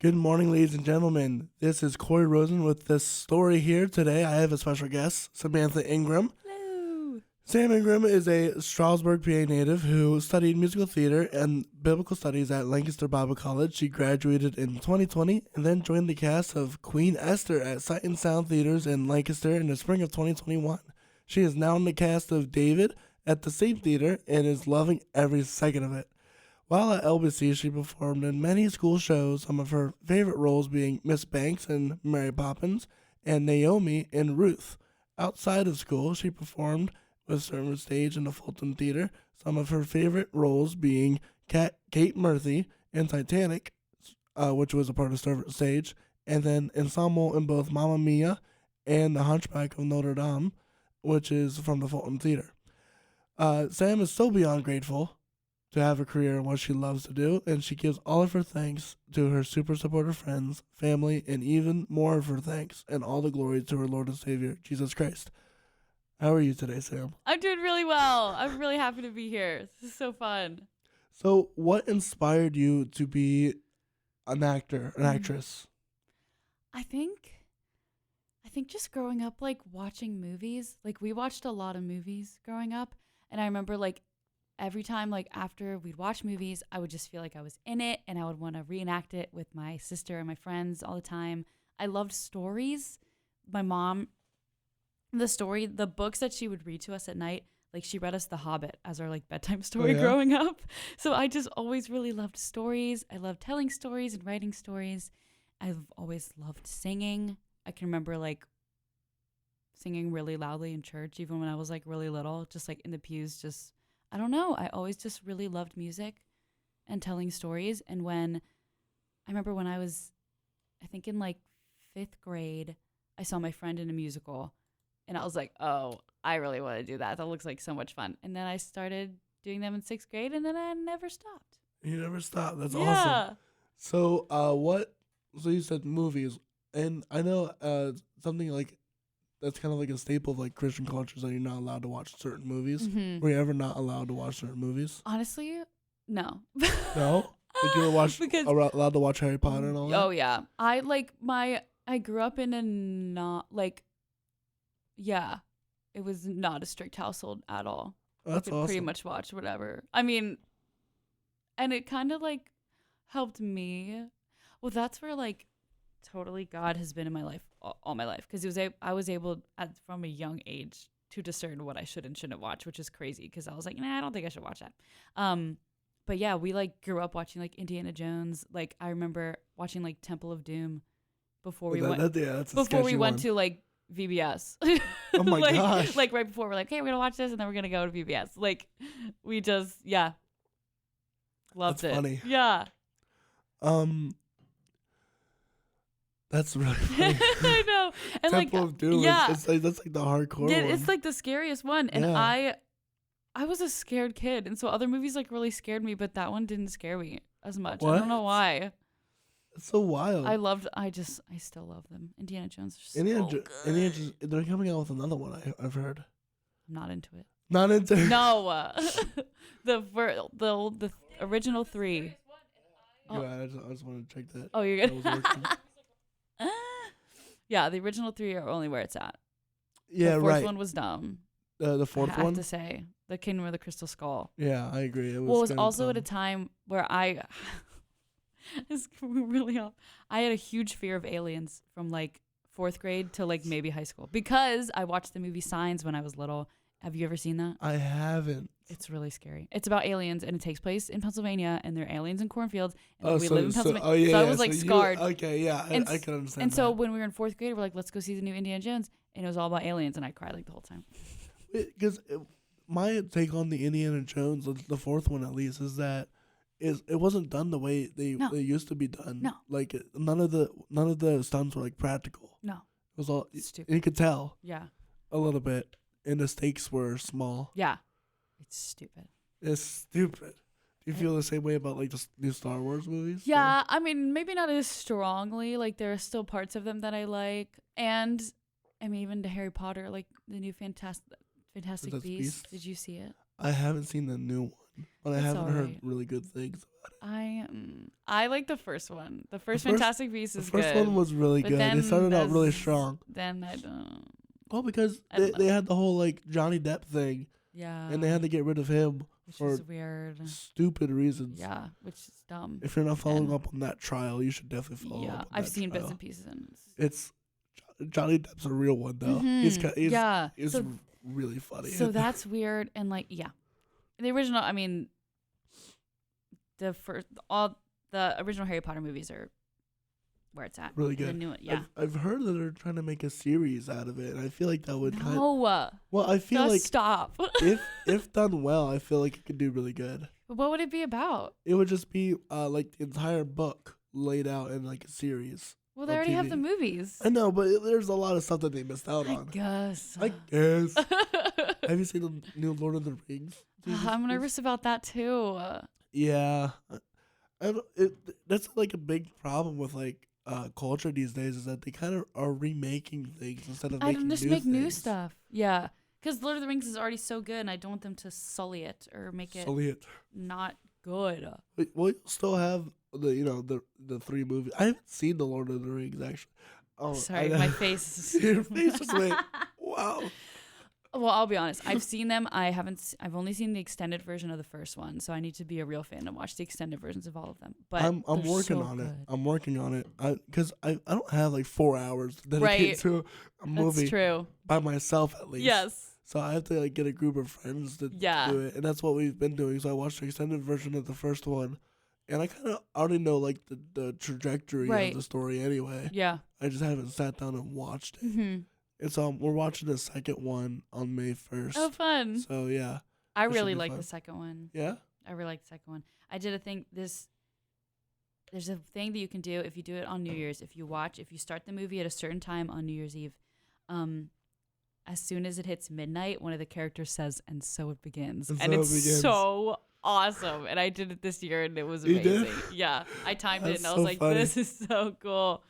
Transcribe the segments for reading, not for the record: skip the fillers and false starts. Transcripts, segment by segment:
Good morning, ladies and gentlemen. This is Corey Rosen with this story here today. I have a special guest, Samantha Ingram. Hello. Sam Ingram is a Strasburg, PA native who studied musical theater and biblical studies at Lancaster Bible College. She graduated in 2020 and then joined the cast of Queen Esther at Sight and Sound Theaters in Lancaster in the spring of 2021. She is now in the cast of David at the same theater and is loving every second of it. While at LBC, she performed in many school shows, some of her favorite roles being Miss Banks in Mary Poppins and Naomi in Ruth. Outside of school, she performed with Center Stage in the Fulton Theatre, some of her favorite roles being Kate Murphy in Titanic, which was a part of Center Stage, and then ensemble in both Mamma Mia and the Hunchback of Notre Dame, which is from the Fulton Theatre. Sam is so beyond grateful to have a career in what she loves to do, and she gives all of her thanks to her super supportive friends, family, and even more of her thanks and all the glory to her Lord and Savior, Jesus Christ. How are you today, Sam? I'm doing really well. I'm really happy to be here. This is so fun. So, what inspired you to be an actor, an actress? I think just growing up, like watching movies, like we watched a lot of movies growing up, and I remember like every time, like after we'd watch movies, I would just feel like I was in it and I would want to reenact it with my sister and my friends all the time. I loved stories. My mom, the books that she would read to us at night, like she read us The Hobbit as our like bedtime story growing up. So I just always really loved stories. I loved telling stories and writing stories. I've always loved singing. I can remember like singing really loudly in church, even when I was like really little, just like in the pews, just I don't know. I always just really loved music and telling stories. And I remember when I was, I think in like 5th grade, I saw my friend in a musical and I was like, oh, I really want to do that. That looks like so much fun. And then I started doing them in 6th grade and then I never stopped. You never stopped. That's awesome. So, so you said movies, and I know something like that's kind of like a staple of like Christian cultures that you're not allowed to watch certain movies. Mm-hmm. Were you ever not allowed to watch certain movies? Honestly, no. No? Like you were allowed to watch Harry Potter and all that? Oh, yeah. I grew up in it was not a strict household at all. That's awesome. Pretty much watch whatever. I mean, and it kind of like helped me. Well, that's where like totally God has been in my life all my life, because I was able from a young age to discern what I should and shouldn't watch, which is crazy because I was like, nah, I don't think I should watch that. But yeah, we like grew up watching like Indiana Jones. Like I remember watching like Temple of Doom before we went to like VBS. Oh my gosh! Like right before we're like, hey, we're gonna watch this and then we're gonna go to VBS. Like we just loved That's it. Funny. Yeah. That's really funny. I know. And Temple of Doom. Yeah, that's like the hardcore one. It's like the scariest one, and yeah. I was a scared kid, and so other movies like really scared me, but that one didn't scare me as much. What? I don't know why. It's so wild. I still love them. Indiana Jones are so good. They're coming out with another one. I've heard. I'm not into it. Not into it. No, the original 3. Oh. Yeah, I just wanted to check that. Oh, you're good. Yeah, the original 3 are only where it's at. Yeah, the right. fourth one was dumb. The fourth one? I have to say. The Kingdom of the Crystal Skull. Yeah, I agree. It was also at a time where it's really off. I had a huge fear of aliens from like 4th grade to like maybe high school because I watched the movie Signs when I was little. Have you ever seen that? I haven't. It's really scary. It's about aliens and it takes place in Pennsylvania and they're aliens in cornfields and we live in Pennsylvania. So I was like scarred. I can understand. And so when we were in 4th grade, we're like, let's go see the new Indiana Jones, and it was all about aliens, and I cried like the whole time. Because my take on the Indiana Jones, the 4th one at least, is that it wasn't done the way they used to be done. No, like none of the stunts were like practical. No, it was all stupid. You could tell. Yeah, a little bit, and the stakes were small. Yeah, it's stupid. It's stupid. Do you feel the same way about like the new Star Wars movies? Yeah, or? I mean maybe not as strongly. Like there are still parts of them that I like, and I mean even to Harry Potter, like the new Fantastic Beasts. Did you see it? I haven't seen the new one. but I It's haven't heard alright. really good things. I like the first one. The first first- Fantastic Beasts is The first good. one was really but good. then It started out really there's- strong. Then I don't. Well, because I don't they know. had the whole like Johnny Depp thing, Yeah. and they had to get rid of him which for is weird. stupid reasons. Yeah, which is dumb. If you're not following And- up on that trial, you should definitely follow up. Yeah, on I've that seen trial. bits and pieces, and It's Johnny Depp's a real one though. Mhm. He's yeah. So really funny. So that's weird, and like, yeah, the original. I mean, all the original Harry Potter movies are where it's at. really The good. new one, yeah. I've heard that they're trying to make a series out of it, and I feel like that would kind. No, Well, I feel just like stop. if done well, I feel like it could do really good. But what would it be about? It would just be like the entire book laid out in like a series. Well, they on already have TV. the movies. I know, but there's a lot of stuff that they missed out I on. guess. I guess. Have you seen the new Lord of the Rings? I'm nervous about that too. Yeah, that's like a big problem with like culture these days is that they kind of are remaking things instead of I making don't just new make new things. stuff. Yeah, because Lord of the Rings is already so good, and I don't want them to sully it or make it Sully it. not good. Well, you still have the three movies. I haven't seen the Lord of the Rings actually. Oh, Sorry, my face. Your face just went. Wow. Well, I'll be honest. I've seen them. I've only seen the extended version of the first one, so I need to be a real fan and watch the extended versions of all of them. But I'm they're working so on it. good. I'm working on it. Because I don't have like 4 hours to dedicate Right. to a movie That's true. by myself at least. Yes. So I have to like get a group of friends to Yeah. do it, and that's what we've been doing. So I watched the extended version of the first one, and I kind of already know like the trajectory Right. of the story anyway. Yeah. I just haven't sat down and watched it. hmm And so we're watching the second one on May 1st. Oh, fun. So yeah, I that should really be like fun. the second one. yeah. I really like the second one. I did a thing. There's a thing that you can do if you do it on New Year's. If you start the movie at a certain time on New Year's Eve, as soon as it hits midnight, one of the characters says, "And so it begins," And and so it it's begins. so awesome. And I did it this year, and it was You amazing. did? Yeah, I timed it, That's and I was so like, funny. "This is so cool."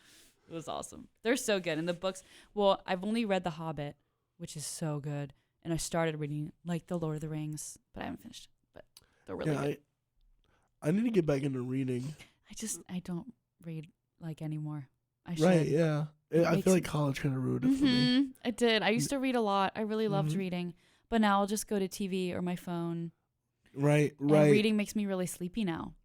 It was awesome. They're so good. And the books. Well, I've only read The Hobbit, which is so good, and I started reading like The Lord of the Rings, but I haven't finished. But they're really good. I need to get back into reading. I don't read like anymore. I should. Right? Yeah. I makes- feel like college kind of ruined it for me. I did. I used to read a lot. I really loved Mhm. reading, but now I'll just go to TV or my phone. Right. And Right. reading makes me really sleepy now.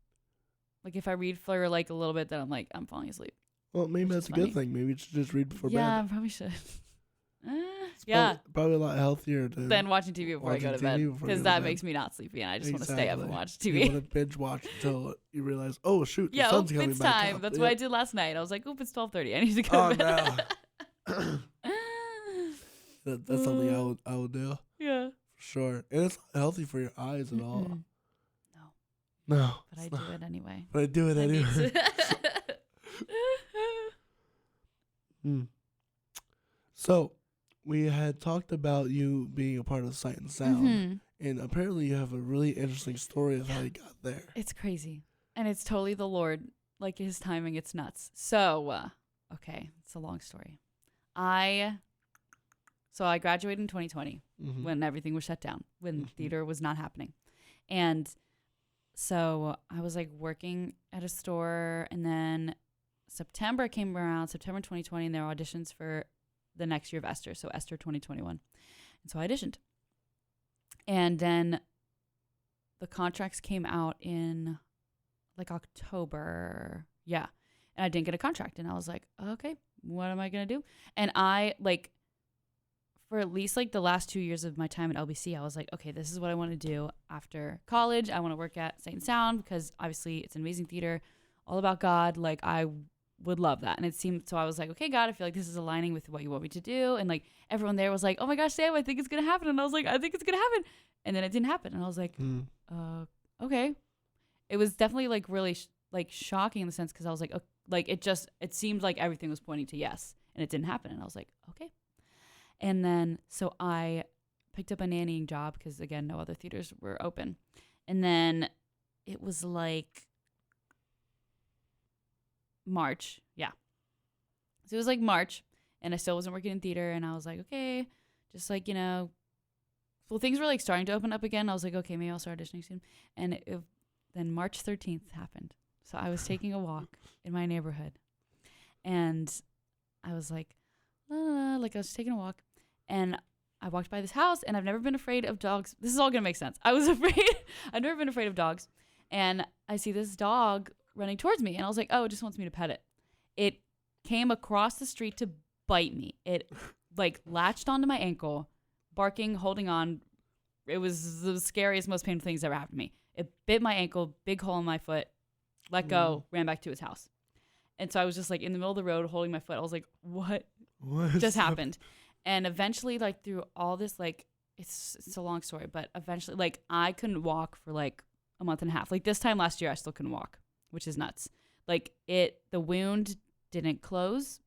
Like if I read for like a little bit, then I'm like I'm falling asleep. Well, maybe which that's is a good funny. thing. Maybe you should just read before Yeah, bed. I probably should. It's Yeah. Probably a lot healthier to Then watching TV before I go to watching bed TV before you because go to that bed. makes me not sleepy and I just want to stay up and Exactly. watch You TV. want to binge watch until you realize, oh shoot, the Yeah, sun's coming it's back time. up. That's Yep. what I did last night. I was like, oop, it's 12:30. I need to go Oh to bed. no. That's something I would do Yeah. for sure, and it's not healthy for your eyes at all. Mm-mm. No, But I it's do not. it anyway. But I do it I need anyway. to. So, we had talked about you being a part of Sight and Sound, Mhm. and apparently you have a really interesting story of how you got there. It's crazy. And it's totally the Lord. Like his timing, it's nuts. So, okay, it's a long story. So I graduated in 2020 Mhm. when everything was shut down, when Mhm. theater was not happening. And so I was like working at a store, and then September came around, September 2020, and there were auditions for the next year of Esther, so Esther 2021. And so I auditioned. And then the contracts came out in like October. Yeah. And I didn't get a contract. And I was like, okay, what am I going to do? And I like, for at least like the last 2 years of my time at LBC, I was like, okay, this is what I want to do after college. I want to work at Sight and Sound because obviously it's an amazing theater, all about God. Like I would love that. And it seemed, so I was like, okay, God, I feel like this is aligning with what you want me to do. And like everyone there was like, oh my gosh, Sam, I think it's going to happen. And I was like, I think it's going to happen. And then it didn't happen. And I was like, okay. It was definitely like really like shocking in the sense because I was like, like it seemed like everything was pointing to yes, and it didn't happen. And I was like, okay. And then so I picked up a nannying job because again, no other theaters were open. And then it was like March, yeah. So it was like March, and I still wasn't working in theater, and I was like, okay, just like well, things were like starting to open up again. I was like, okay, maybe I'll start auditioning soon. And then March 13th happened. So I was taking a walk in my neighborhood, and I was like I was taking a walk, and I walked by this house, and I've never been afraid of dogs. This is all gonna make sense. I was afraid. I've never been afraid of dogs, and I see this dog running towards me, and I was like, oh, it just wants me to pet it. It came across the street to bite me. It like latched onto my ankle, barking, holding on. It was the scariest, most painful thing that's ever happened to me. It bit my ankle, big hole in my foot, let go, ran back to his house. And so I was just like in the middle of the road holding my foot. I was like, what just happened? And eventually, like through all this, like it's a long story, but eventually like I couldn't walk for like a month and a half. Like this time last year, I still couldn't walk, which is nuts. Like the wound didn't close.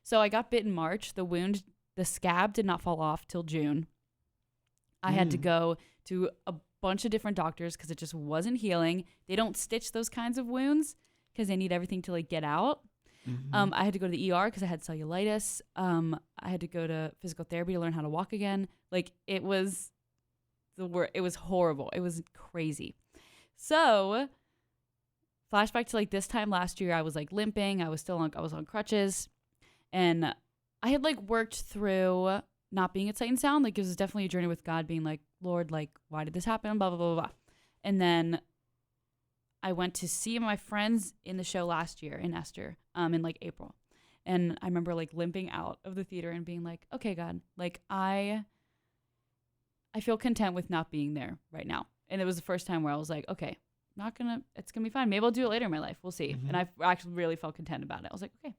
So I got bit in March. The scab did not fall off till June. I had to go to a bunch of different doctors because it just wasn't healing. They don't stitch those kinds of wounds because they need everything to like get out. I had to go to the ER because I had cellulitis. I had to go to physical therapy to learn how to walk again. Like it was it was horrible. It was crazy. So flashback to like this time last year, I was like limping. I was on crutches. And I had like worked through not being at Sight and Sound. Like it was definitely a journey with God, being like, Lord, like, why did this happen? Blah, blah, blah, blah. And then I went to see my friends in the show last year in Esther, in like April. And I remember like limping out of the theater and being like, okay, God, like I feel content with not being there right now. And it was the first time where I was like, okay, it's gonna be fine. Maybe I'll do it later in my life. We'll see. And I actually really felt content about it. I was like, okay.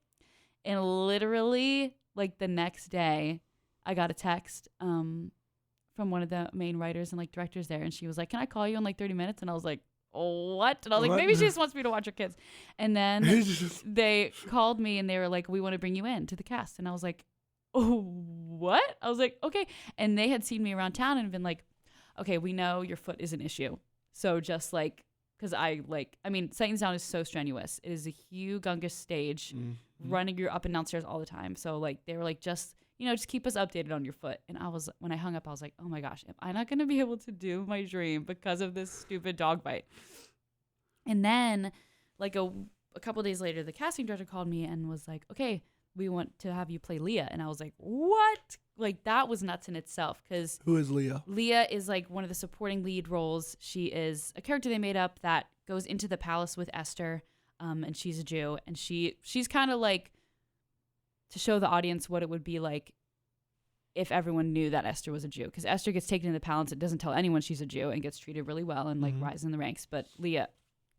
And literally, like the next day, I got a text from one of the main writers and like directors there, and she was like, "Can I call you in like 30 minutes?" And I was like, "Oh, what?" And I was like, "Maybe she just wants me to watch her kids." And then they called me and they were like, "We want to bring you in to the cast." And I was like, "Oh, what?" I was like, "Okay." And they had seen me around town and been like, "Okay, we know your foot is an issue, so just like." Because Sight and Sound is so strenuous. It is a humongous stage, running you up and downstairs all the time. So like they were like, just keep us updated on your foot. And when I hung up, I was like, oh my gosh, am I not going to be able to do my dream because of this stupid dog bite? And then like a couple of days later, the casting director called me and was like, okay, we want to have you play Leah. And I was like, what? Like that was nuts in itself. Because who is Leah? Leah is like one of the supporting lead roles. She is a character they made up that goes into the palace with Esther, and she's a Jew, and she's kind of like to show the audience what it would be like if everyone knew that Esther was a Jew. Because Esther gets taken to the palace, it doesn't tell anyone she's a Jew and gets treated really well and like rises in the ranks. But Leah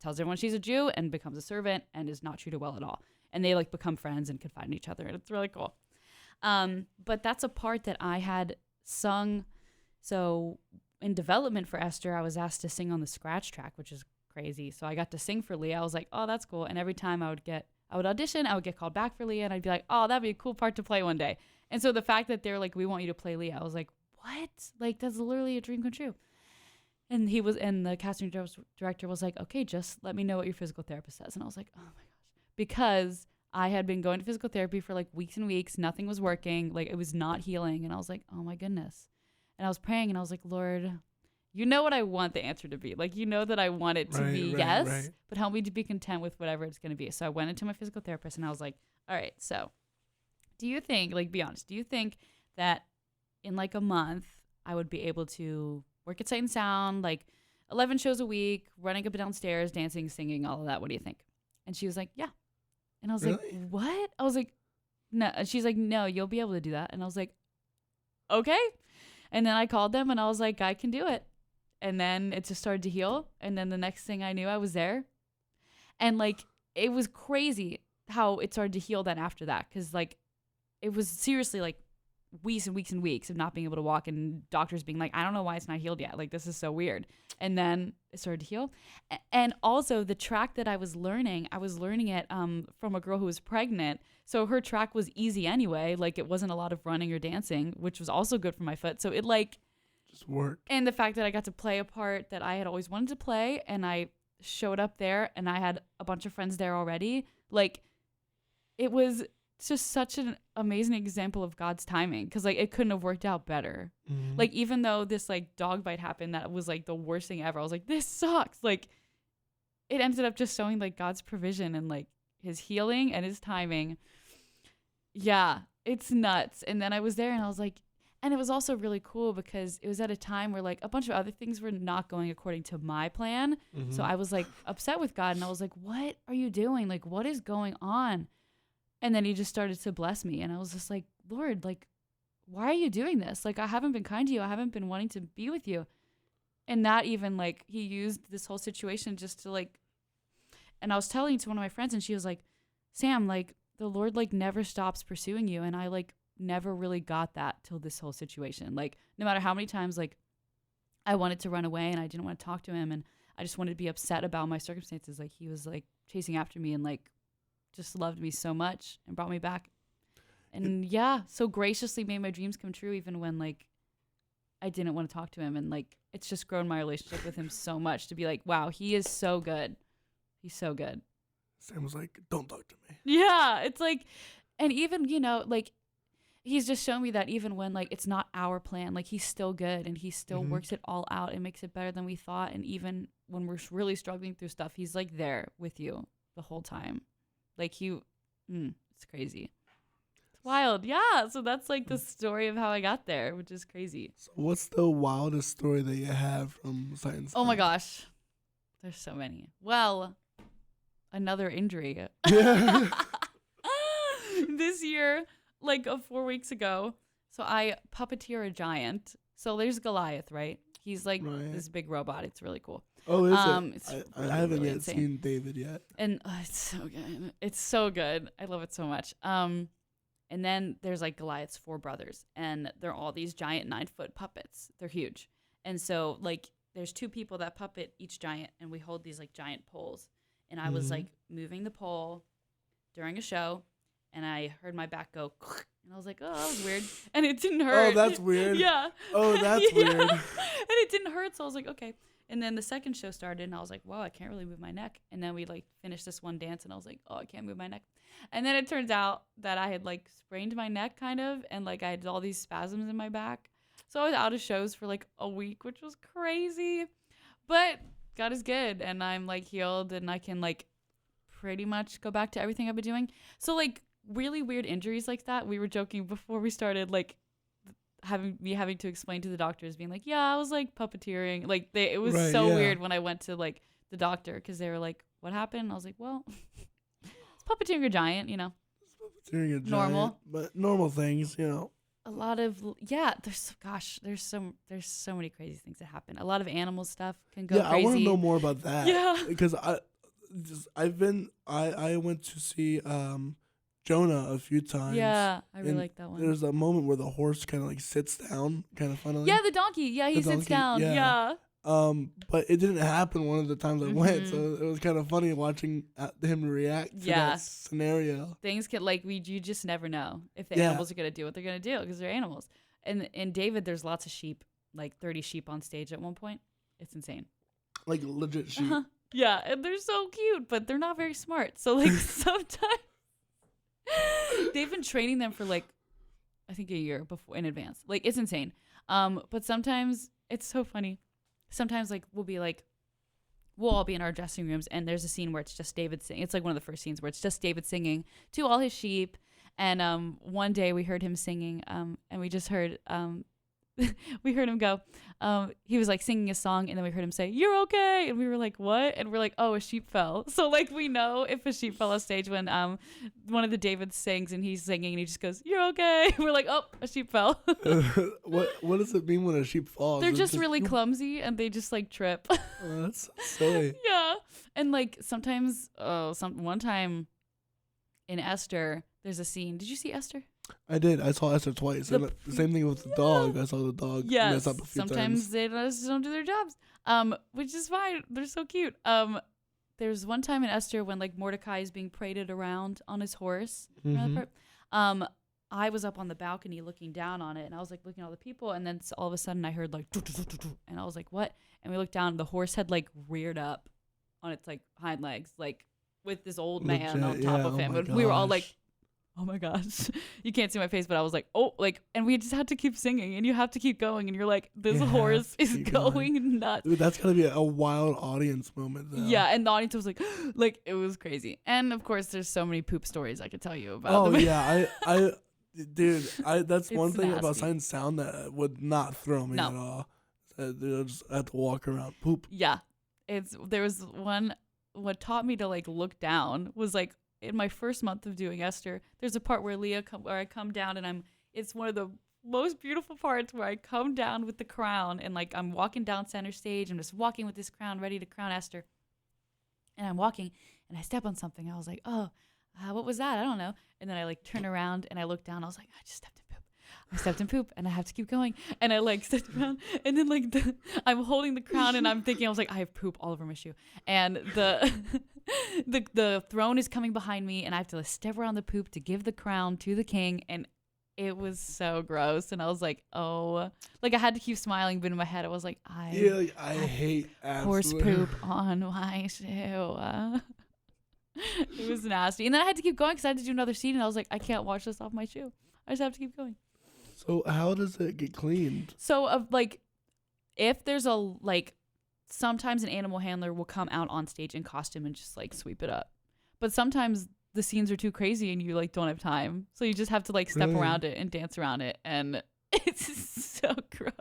tells everyone she's a Jew and becomes a servant and is not treated well at all. And they like become friends and confide in each other, and it's really cool. But that's a part that I had sung. So in development for Esther, I was asked to sing on the scratch track, which is crazy. So I got to sing for Leah. I was like, oh, that's cool. And every time I would audition, I would get called back for Leah, and I'd be like, oh, that'd be a cool part to play one day. And so the fact that they're like, we want you to play Leah, I was like, what? Like, that's literally a dream come true. And the casting director was like, okay, just let me know what your physical therapist says. And I was like, oh my gosh. Because I had been going to physical therapy for like weeks and weeks. Nothing was working. Like it was not healing. And I was like, oh my goodness. And I was praying and I was like, Lord, you know what I want the answer to be. Like, you know that I want it to be yes, but help me to be content with whatever it's going to be. So I went into my physical therapist and I was like, all right, so do you think, like, be honest, do you think that in like a month I would be able to work at Sight and Sound, like 11 shows a week, running up and down stairs, dancing, singing, all of that? What do you think? And she was like, yeah. And I was like, what? I was like, no. And she's like, no, you'll be able to do that. And I was like, okay. And then I called them and I was like, I can do it. And then it just started to heal. And then the next thing I knew, I was there. And like, it was crazy how it started to heal then after that. Cause like, it was seriously like weeks and weeks and weeks of not being able to walk and doctors being like, I don't know why it's not healed yet. Like, this is so weird. And then it started to heal. And also the track that I was learning it from a girl who was pregnant. So her track was easy anyway. Like it wasn't a lot of running or dancing, which was also good for my foot. So it like just worked. And the fact that I got to play a part that I had always wanted to play and I showed up there and I had a bunch of friends there already. Like it was it's just such an amazing example of God's timing, because like it couldn't have worked out better. Mhm. Like even though this like dog bite happened, that was like the worst thing ever. I was like, this sucks. Like it ended up just showing like God's provision and like his healing and his timing. Yeah, it's nuts. And then I was there and I was like, and it was also really cool because it was at a time where like a bunch of other things were not going according to my plan. So I was like upset with God and I was like, what are you doing? Like, what is going on? And then he just started to bless me. And I was just like, Lord, like, why are you doing this? Like, I haven't been kind to you. I haven't been wanting to be with you. And that even like, he used this whole situation just to like, and I was telling to one of my friends and she was like, Sam, like the Lord like never stops pursuing you. And I like never really got that till this whole situation. Like no matter how many times like I wanted to run away and I didn't want to talk to him and I just wanted to be upset about my circumstances, like he was like chasing after me and like just loved me so much and brought me back. And yeah, so graciously made my dreams come true even when like I didn't want to talk to him. And like it's just grown my relationship with him so much to be like, wow, he is so good. He's so good. Sam was like, don't talk to me. Yeah, it's like, and even, you know, like he's just shown me that even when like it's not our plan, like he's still good and he still works it all out and makes it better than we thought. And even when we're really struggling through stuff, he's like there with you the whole time. Like it's crazy. It's wild. Yeah. So that's like the story of how I got there, which is crazy. So what's the wildest story that you have from Science? Oh my gosh. There's so many. Well, another injury. Yeah. This year, like 4 weeks ago, so I puppeteer a giant. So there's Goliath, right? He's like this big robot. It's really cool. Oh, is it? It's I really, haven't really yet insane. seen David yet. And it's so good. It's so good. I love it so much. And then there's like Goliath's 4 brothers, and they're all these giant 9-foot puppets. They're huge. And so like there's 2 people that puppet each giant, and we hold these like giant poles. And I was like moving the pole during a show, and I heard my back go, and I was like, oh, that was weird. And it didn't hurt. Oh, that's weird. Yeah. Oh, that's weird. And it didn't hurt, so I was like, okay. And then the second show started, and I was like, wow, I can't really move my neck. And then we like finished this one dance, and I was like, oh, I can't move my neck. And then it turns out that I had like sprained my neck kind of, and like I had all these spasms in my back. So I was out of shows for like a week, which was crazy. But God is good, and I'm like healed, and I can like pretty much go back to everything I've been doing. So like really weird injuries like that, we were joking before we started, like having to explain to the doctors, being like, yeah, I was like puppeteering. Like it was so weird when I went to like the doctor, because they were like, what happened? And I was like, well, it's puppeteering a giant, you know. Puppeteering a giant, normal, but normal things, you know. A lot of there's so many crazy things that happen. A lot of animal stuff can go crazy. I want to know more about that. Yeah, because I went to see Jonah a few times. Yeah, I really like that one. There's a moment where the horse kind of like sits down, kind of funnily. Yeah, the donkey. Yeah, he sits down. Yeah. But it didn't happen one of the times I went, so it was kind of funny watching him react to that scenario. Things can you just never know if the animals are gonna do what they're gonna do, because they're animals. And in David, there's lots of sheep, like 30 sheep on stage at one point. It's insane. Like legit sheep. Yeah, and they're so cute, but they're not very smart. So like sometimes they've been training them for like I think a year before in advance. Like it's insane. But sometimes it's so funny. Sometimes like we'll all be in our dressing rooms, and there's a scene where it's just David singing. It's like one of the first scenes where it's just David singing to all his sheep. And one day we heard him singing, and we just heard we heard him go. He was like singing a song, and then we heard him say, "You're okay," and we were like, "What?" And we're like, "Oh, a sheep fell." So like we know if a sheep fell on stage when one of the Davids sings and he's singing and he just goes, "You're okay." We're like, "Oh, a sheep fell." What does it mean when a sheep falls? They're just really clumsy, and they just like trip. Oh, that's silly. Yeah, and like sometimes, one time in Esther, there's a scene. Did you see Esther? I did. I saw Esther twice. And the same thing with the dog. I saw the dog mess up a few sometimes times. they just don't do their jobs, which is fine. They're so cute. There's one time in Esther when like Mordecai is being paraded around on his horse. Remember that part? I was up on the balcony looking down on it, and I was like looking at all the people, and then all of a sudden I heard like, and I was like, what? And we looked down, and the horse had like reared up on its like hind legs, like with this old man on top of him. And we were all like, oh my gosh, you can't see my face, but I was like, oh, like, and we just had to keep singing, and you have to keep going, and you're like, this horse is going nuts. Dude, that's gotta be a wild audience moment, though. Yeah, and the audience was like, it was crazy. And of course, there's so many poop stories I could tell you about. Oh yeah, dude, that's one thing nasty. about Sight and Sound that would not throw me at all. I just have to walk around poop. Yeah, there was one. What taught me to like look down was like in my first month of doing Esther. There's a part where where I come down and it's one of the most beautiful parts where I come down with the crown and like I'm walking down center stage. I'm just walking with this crown ready to crown Esther. And I'm walking and I step on something. I was like, oh, what was that? I don't know. And then I like turn around and I look down. I was like, I just stepped in poop. I stepped in poop and I have to keep going. And I like stepped around and then like I'm holding the crown and I'm thinking, I was like, I have poop all over my shoe. And the throne is coming behind me and I have to step around the poop to give the crown to the king. And it was so gross. And I was like, oh, like I had to keep smiling, but in my head I was like, I hate horse poop on my shoe. It was nasty. And then I had to keep going because I had to do another scene and I was like, I can't wash this off my shoe. I just have to keep going. So how does it get cleaned? So like if there's sometimes an animal handler will come out on stage in costume and just like sweep it up. But sometimes the scenes are too crazy and you like don't have time. So you just have to like step around it and dance around it. And it's so gross.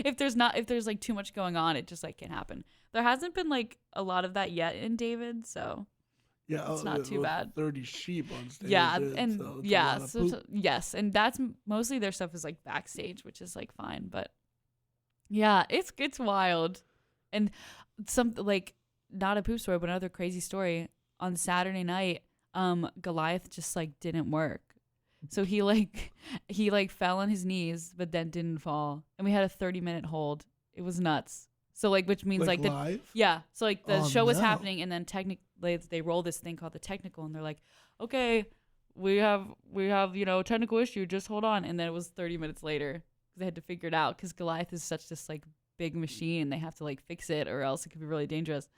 If there's like too much going on, it just like can't happen. There hasn't been like a lot of that yet in David. So yeah, it's not too bad. 30 sheep on stage. Yeah, and yes, and that's mostly their stuff is like backstage, which is like fine, but yeah, it's wild. And some like not a poop story, but another crazy story. On Saturday night, Goliath just like didn't work. So he fell on his knees, but then didn't fall, and we had a 30-minute hold. It was nuts. So like, which means like live? So like the show was happening, and then technically they roll this thing called the technical, and they're like, okay, we have technical issue, just hold on. And then it was 30 minutes later because they had to figure it out because Goliath is such this like big machine, and they have to like fix it or else it could be really dangerous.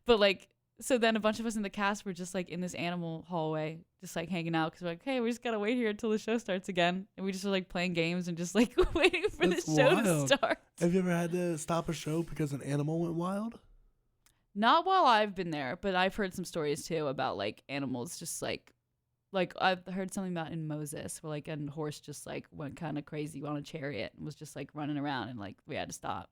But like, so then a bunch of us in the cast were just like in this animal hallway, just like hanging out because we're like, hey, we just gotta wait here until the show starts again, and we just were like playing games and just like waiting for the show to start. Have you ever had to stop a show because an animal went wild? Not while I've been there, but I've heard some stories too about like animals just like I've heard something about in Moses where like a horse just like went kind of crazy on a chariot and was just like running around and like we had to stop.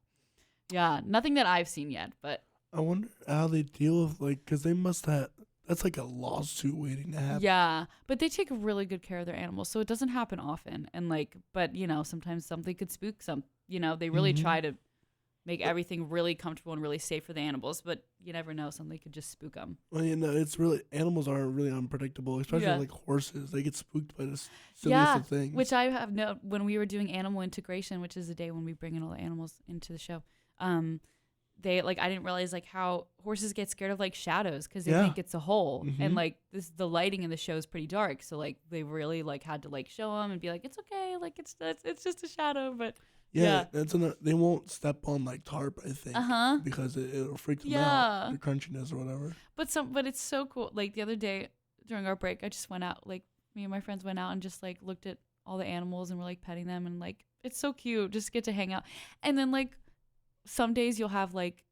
Yeah, nothing that I've seen yet, but I wonder how they deal with like, because they must have, that's like a lawsuit waiting to happen. Yeah, but they take really good care of their animals, so it doesn't happen often. And like, but sometimes something could spook some. They really try to make everything really comfortable and really safe for the animals, but you never know, something could just spook them. Well, it's really, animals are really unpredictable, especially like horses. They get spooked by the silliest of things. Which I have known when we were doing animal integration, which is the day when we bring in all the animals into the show. They like, I didn't realize like how horses get scared of like shadows because they think it's a hole, and like the lighting in the show is pretty dark, so like they really like had to like show them and be like, it's okay, like it's just a shadow, but they won't step on like tarp, I think, because it'll freak them out, the crunchiness or whatever. But it's so cool. Like the other day during our break, I just went out, like me and my friends went out and just like looked at all the animals and we're like petting them, and like it's so cute, just get to hang out. And then like some days you'll have like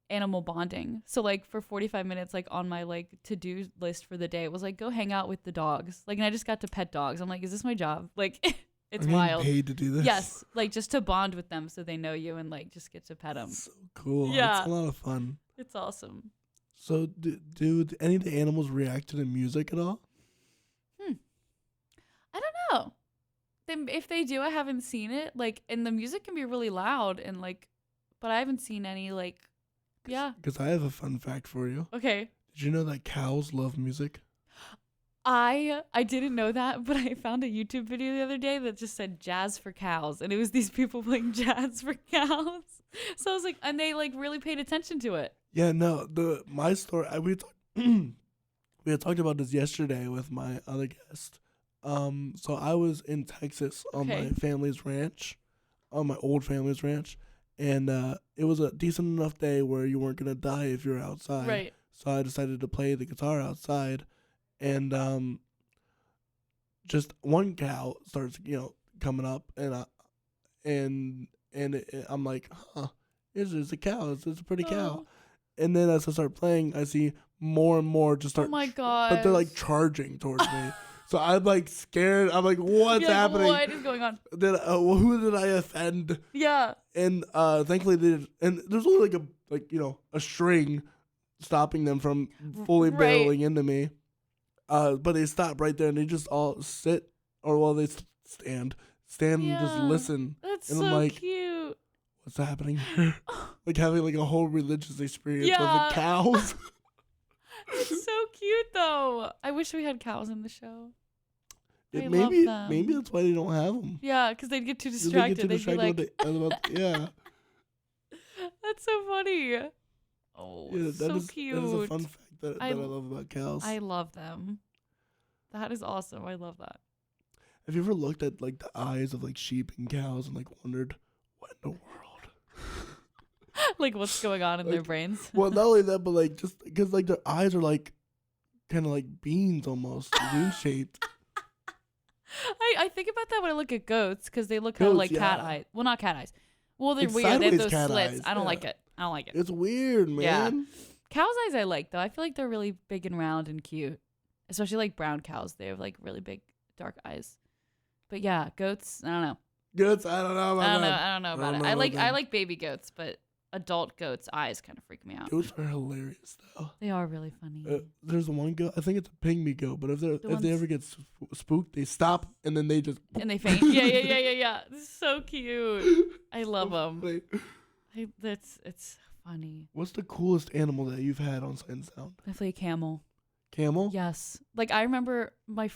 animal bonding. So like for 45 minutes, like on my like to-do list for the day, it was like go hang out with the dogs. Like, and I just got to pet dogs. I'm like, is this my job? Like it's wild. Paid to do this? Yes, like just to bond with them so they know you and like just get to pet them. So cool. Yeah, it's a lot of fun. It's awesome. So do any of the animals react to the music at all? I don't know. If they do, I haven't seen it. Like, and the music can be really loud and like, but I haven't seen any like, Because I have a fun fact for you. Okay. Did you know that cows love music? I didn't know that, but I found a YouTube video the other day that just said jazz for cows, and it was these people playing jazz for cows. So I was like, and they like really paid attention to it. Yeah, no, my story, we had talked about this yesterday with my other guest. So I was in Texas on my family's ranch, on my old family's ranch, and it was a decent enough day where you weren't gonna die if you were outside. Right. So I decided to play the guitar outside, and just one cow starts, coming up, I'm like, huh, it's a cow. It's a pretty cow. Oh. And then as I start playing, I see more and more just start. Oh my god! But they're like charging towards me. So I'm like scared. I'm like, what's happening? What is going on? Then who did I offend? Yeah. And thankfully they did. And there's only a string stopping them from fully barreling into me. But they stop right there and they just all sit, they stand and just listen. That's and so I'm like, cute. what's happening here? Like having like a whole religious experience with the cows. It's so cute though. I wish we had cows in the show. Maybe love them. that's why they don't have them. Yeah, because they'd get too distracted. They'd be like, yeah. That's so funny. Oh, Yeah, so cute. That is a fun fact that I love about cows. I love them. That is awesome. I love that. Have you ever looked at like the eyes of like sheep and cows and like wondered what in the world? Like what's going on in their brains? Well, not only that, but like just because like their eyes are like kind of like beans almost, bean shaped. I think about that when I look at goats because they look kind of like cat eyes. Well, not cat eyes. Well, they're weird. They have those slits. I don't like it. I don't like it. It's weird, man. Yeah. Cow's eyes I like though. I feel like they're really big and round and cute, especially like brown cows. They have like really big dark eyes. But yeah, goats. I don't know. Goats. I don't know about that. I don't know about it. I like baby goats, but adult goats' eyes kind of freak me out. Goats are hilarious though. They are really funny. There's one goat. I think it's a pygmy goat, but if they ever get spooked, they stop and then they just faint. Yeah. It's so cute. I love them. It's funny. What's the coolest animal that you've had on Sight and Sound? Definitely a camel. Camel? Yes. Like I remember one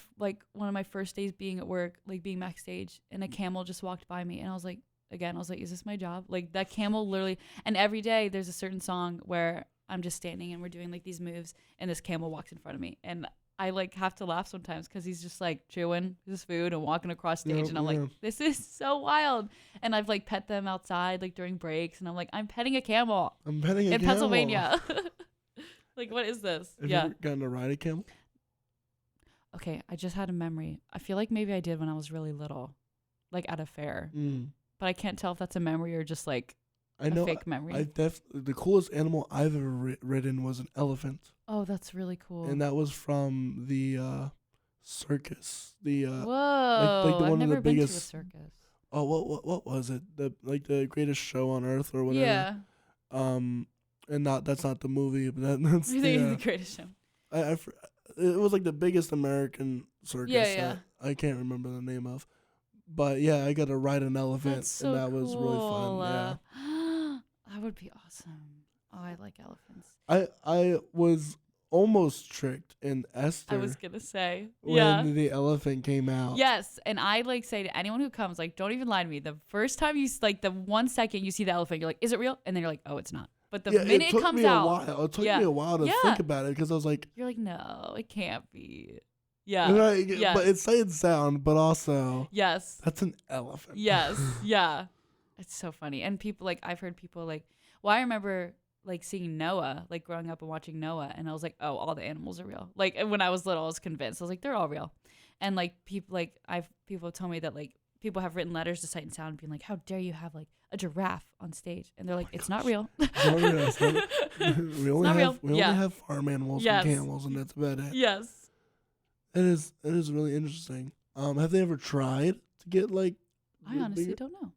of my first days being at work, like being backstage, and a camel just walked by me, and I was like, is this my job? Like that camel literally, and every day there's a certain song where I'm just standing and we're doing like these moves, and this camel walks in front of me, and I like have to laugh sometimes because he's just like chewing his food and walking across stage, and I'm like, this is so wild. And I've like pet them outside like during breaks, and I'm like, I'm petting a camel. I'm petting a camel in Pennsylvania. Like, what is this? Have you ever gotten to ride a camel? Okay, I just had a memory. I feel like maybe I did when I was really little, like at a fair. But I can't tell if that's a memory or just like a fake memory. The coolest animal I've ever ridden was an elephant. Oh, that's really cool. And that was from the circus. Whoa! Like the one I've never of the been biggest. to a circus. Oh, what was it? The greatest show on earth or whatever. Yeah. And that's not the movie, but that's the greatest show. It was like the biggest American circus. Yeah. I can't remember the name of, but yeah, I got to ride an elephant, So and that was really fun. Yeah, that would be awesome. Oh, I like elephants. I was almost tricked in Esther. I was gonna say when the elephant came out. Yes, and I like say to anyone who comes, like, don't even lie to me. The first time you like the 1 second you see the elephant, you're like, is it real? And then you're like, oh, it's not. But the minute it comes out, it took me a while to think about it because I was like, you're like, no, it can't be. Yeah. Right, yes. But it's Sight and Sound, but also that's an elephant. Yes. Yeah. It's so funny. And people like I've heard people like, well, I remember like seeing Noah, like growing up and watching Noah, and I was like, oh, all the animals are real. Like when I was little, I was convinced. I was like, they're all real. And like people have told me that like people have written letters to Sight and Sound being like, how dare you have like a giraffe on stage? And they're like, it's not real. We only have farm animals and camels, and that's about it. Yes. It is really interesting. Have they ever tried to get like? I honestly don't know.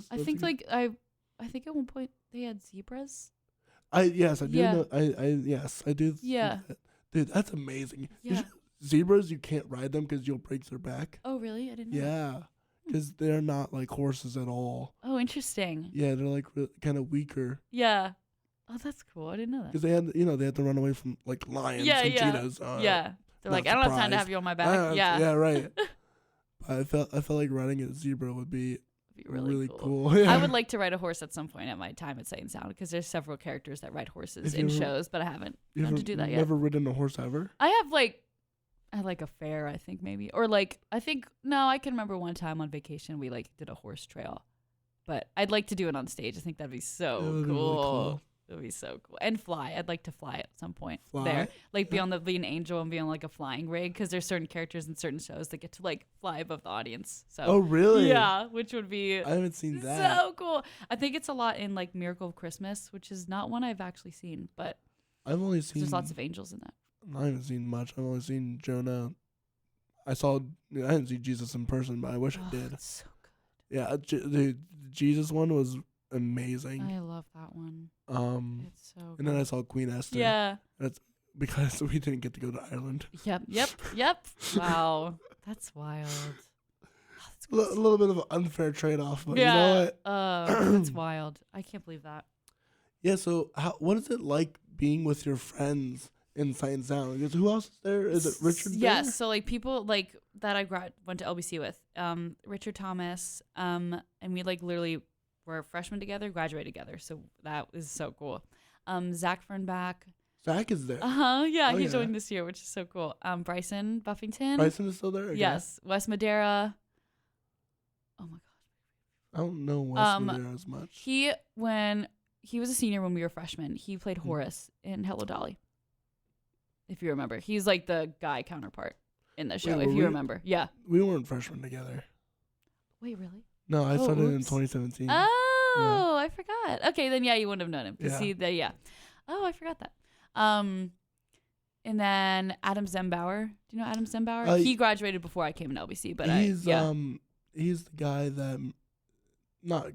I think I think at one point they had zebras. I do know. I do. Yeah. Dude, that's amazing. Yeah. Zebras, you can't ride them because you'll break their back. Oh, really? I didn't know. Yeah. Because they're not like horses at all. Oh, interesting. Yeah, they're like kind of weaker. Yeah. Oh, that's cool. I didn't know that. Because they had to run away from like lions and cheetahs. They're like, I don't have time to have you on my back. Yeah, right. I felt like riding a zebra would be really cool. I would like to ride a horse at some point at my time at Sight and Sound because there's several characters that ride horses in shows, but I haven't done to do that yet. Never ridden a horse ever? I have like a fair, I think maybe, or like I can remember one time on vacation we like did a horse trail, but I'd like to do it on stage. I think that'd be so cool. Really cool. It would be so cool. And fly. I'd like to fly at some point Fly? there. Like be an angel and be on like a flying rig because there's certain characters in certain shows that get to like fly above the audience. So Oh, really? yeah, which would be I haven't seen that. so cool. I think it's a lot in like Miracle of Christmas, which is not one I've actually seen, but I've only seen. there's lots of angels in that. I haven't seen much. I've only seen Jonah. I didn't see Jesus in person, but I wish I did. It's so good. Yeah, the Jesus one was amazing. I love that one. It's so good. And then I saw Queen Esther. Yeah. That's because we didn't get to go to Ireland. Yep. Wow. That's wild. A little bit of an unfair trade-off, but you know what? That's wild. I can't believe that. Yeah, so what is it like being with your friends in Sight and Sound? Because who else is there? Is it Richard? Yes. there? So like people like that I went to LBC with, Richard Thomas, and we like literally were freshmen together, graduated together. So that is so cool. Zach Fernbach. Zach is there. Yeah, Oh, he yeah. joined this year, which is so cool. Bryson Buffington. Bryson is still there? Okay. Yes. Wes Madera. Oh my god. I don't know Wes Madera as much. When he was a senior when we were freshmen, he played Horace in Hello Dolly. If you remember, he's like the guy counterpart in the show. Wait, if you remember, yeah. We weren't freshmen together. Wait, really? No, I started in oops. 2017. Oh, I forgot. Okay, then yeah, you wouldn't have known him. Yeah. Oh, I forgot that. And then Adam Zembauer. Do you know Adam Zembauer? He graduated before I came in LBC, but he's the guy that not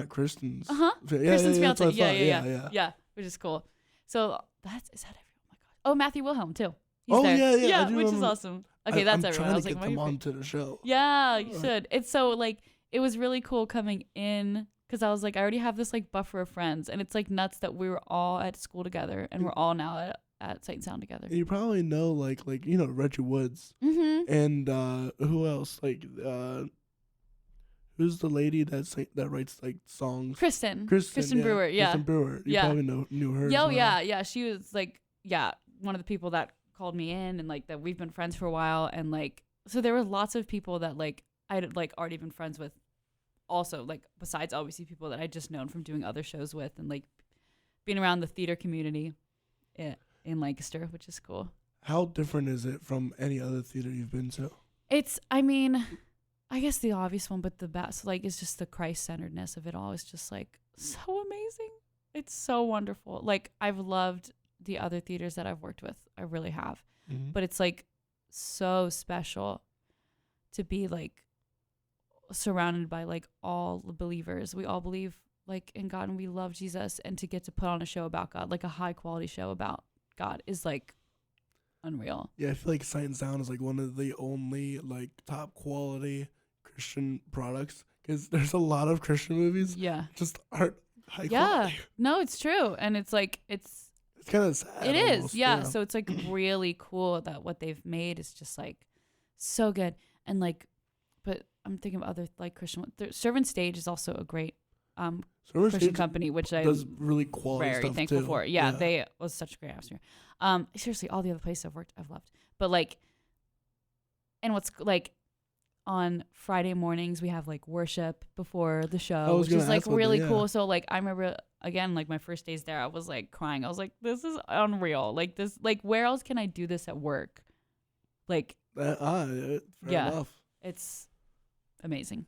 Kristen's. Kristen's fiance. Yeah. Yeah, which is cool. So is that everyone? Oh my god. Oh, Matthew Wilhelm too. He's Oh, there. yeah, I do which is remember. awesome. Okay, that's I'm everyone. trying I was to like, get them onto the show. yeah, you should. It's so like it was really cool coming in because I was like, I already have this like buffer of friends, and it's like nuts that we were all at school together, and we're all now at Sight and Sound together. You probably know like Reggie Woods and who else who's the lady that writes like songs? Kristen yeah. Brewer. Yeah. Kristen Brewer. You probably knew her. Yeah, as well. yeah. She was like, one of the people that called me in, and like that we've been friends for a while, and like so there were lots of people that like I'd like already been friends with, also like besides obviously people that I just known from doing other shows with, and like being around the theater community in Lancaster, which is cool. How different is it from any other theater you've been to? I guess the obvious one, but the best like is just the Christ-centeredness of it all is just like so amazing. It's so wonderful. Like I've loved the other theaters that I've worked with. I really have. Mm-hmm. But it's like so special to be like surrounded by like all the believers. We all believe like in God and we love Jesus, and to get to put on a show about God, like a high quality show about God, is like unreal. Yeah, I feel like Sight and Sound is like one of the only like top quality Christian products, because there's a lot of Christian movies just aren't high quality. No, it's true. And it's like it's kind of sad. It almost, is, yeah. So it's like really cool that what they've made is just like so good. And like, but I'm thinking of other like Christian ones. Servant Stage is also a great Christian company, which I does really quality very stuff thankful too. for. Yeah, they was such a great atmosphere. Seriously, all the other places I've worked, I've loved. But like, and what's like on Friday mornings we have like worship before the show, which is like really cool. So like I remember again, like my first days there, I was like crying. I was like, this is unreal. Like this, like where else can I do this at work? Like, fair enough. It's amazing.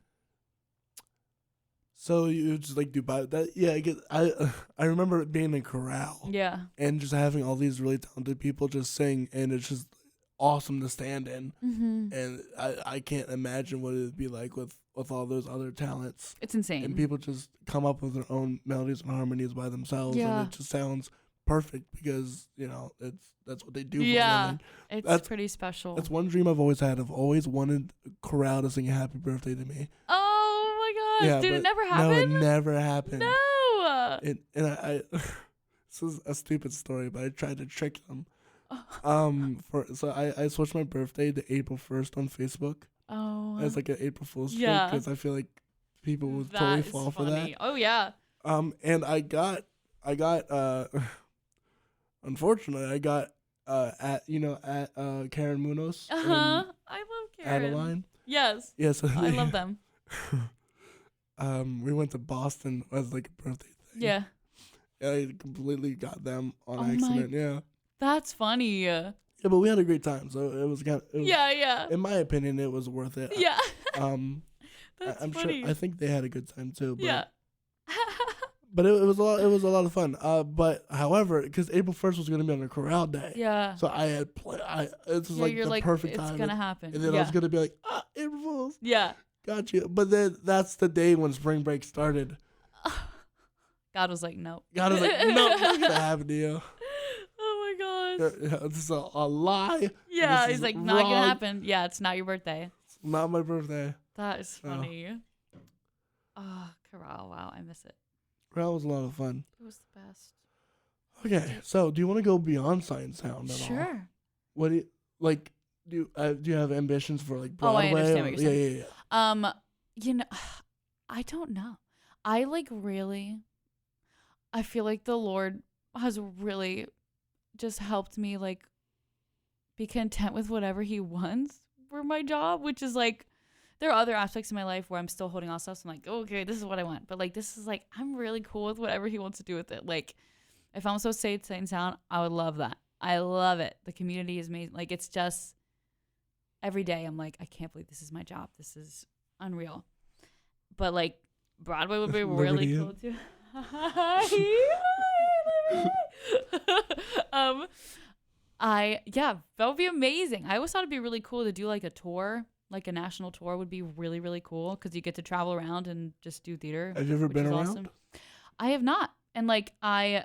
So you just like do that? Yeah, I remember being in a chorale. Yeah. And just having all these really talented people just sing, and it's just awesome to stand in. Mm-hmm. And I can't imagine what it'd be like with all those other talents. It's insane. And people just come up with their own melodies and harmonies by themselves, and it just sounds perfect because that's what they do. Yeah, for it's pretty special. That's one dream I've always had. I've always wanted a chorale to sing "Happy Birthday" to me. Oh my gosh, yeah, did it never happen? No, it never happened. No. And I this is a stupid story, but I tried to trick them. I switched my birthday to April 1st on Facebook. Oh. As like an April Fool's joke, because I feel like people would totally fall for that. Oh yeah. And I got unfortunately I got at Karen Munoz. I love Karen. Adeline. Yes. Yes. I love them. We went to Boston as like a birthday thing. Yeah. I completely got them on Oh my- accident. Yeah. That's funny. Yeah, but we had a great time, so it was kind of. Yeah. In my opinion, it was worth it. Yeah. That's I'm funny. sure. I think they had a good time too. But, Yeah. But it was a lot. It was a lot of fun. But however, because April 1st was going to be on a corral day, Yeah. so I had It was like you're the like, perfect it's time. gonna happen. And then I was going to be like, April Fools. Yeah. Got you. But then that's the day when spring break started. God was like, nope. God was like, no, it's not gonna happen to you. Oh my gosh. Yeah, this is a lie. Yeah, This he's is like, not wrong. gonna happen. Yeah, it's not your birthday. It's not my birthday. That is funny. Oh, corral. Wow, I miss it. That was a lot of fun. It was the best. Okay, so do you want to go beyond Science Sound at all? Sure. What do you like? Do you have ambitions for like Oh, I Broadway? understand what you're saying. Yeah. You know, I don't know. I like really. I feel like the Lord has really just helped me like be content with whatever He wants for my job, which is like there are other aspects of my life where I'm still holding on stuff. So I'm like, okay, this is what I want, but like this is like I'm really cool with whatever He wants to do with it. Like if I'm supposed to say Saint Sound, I would love that. I love it. The community is amazing. Like it's just every day I'm like, I can't believe this is my job. This is unreal. But like Broadway would be really cool too. That would be amazing. I always thought it'd be really cool to do like a tour, like a national tour would be really, really cool because you get to travel around and just do theater. Have you ever been around? Awesome. I have not. And like I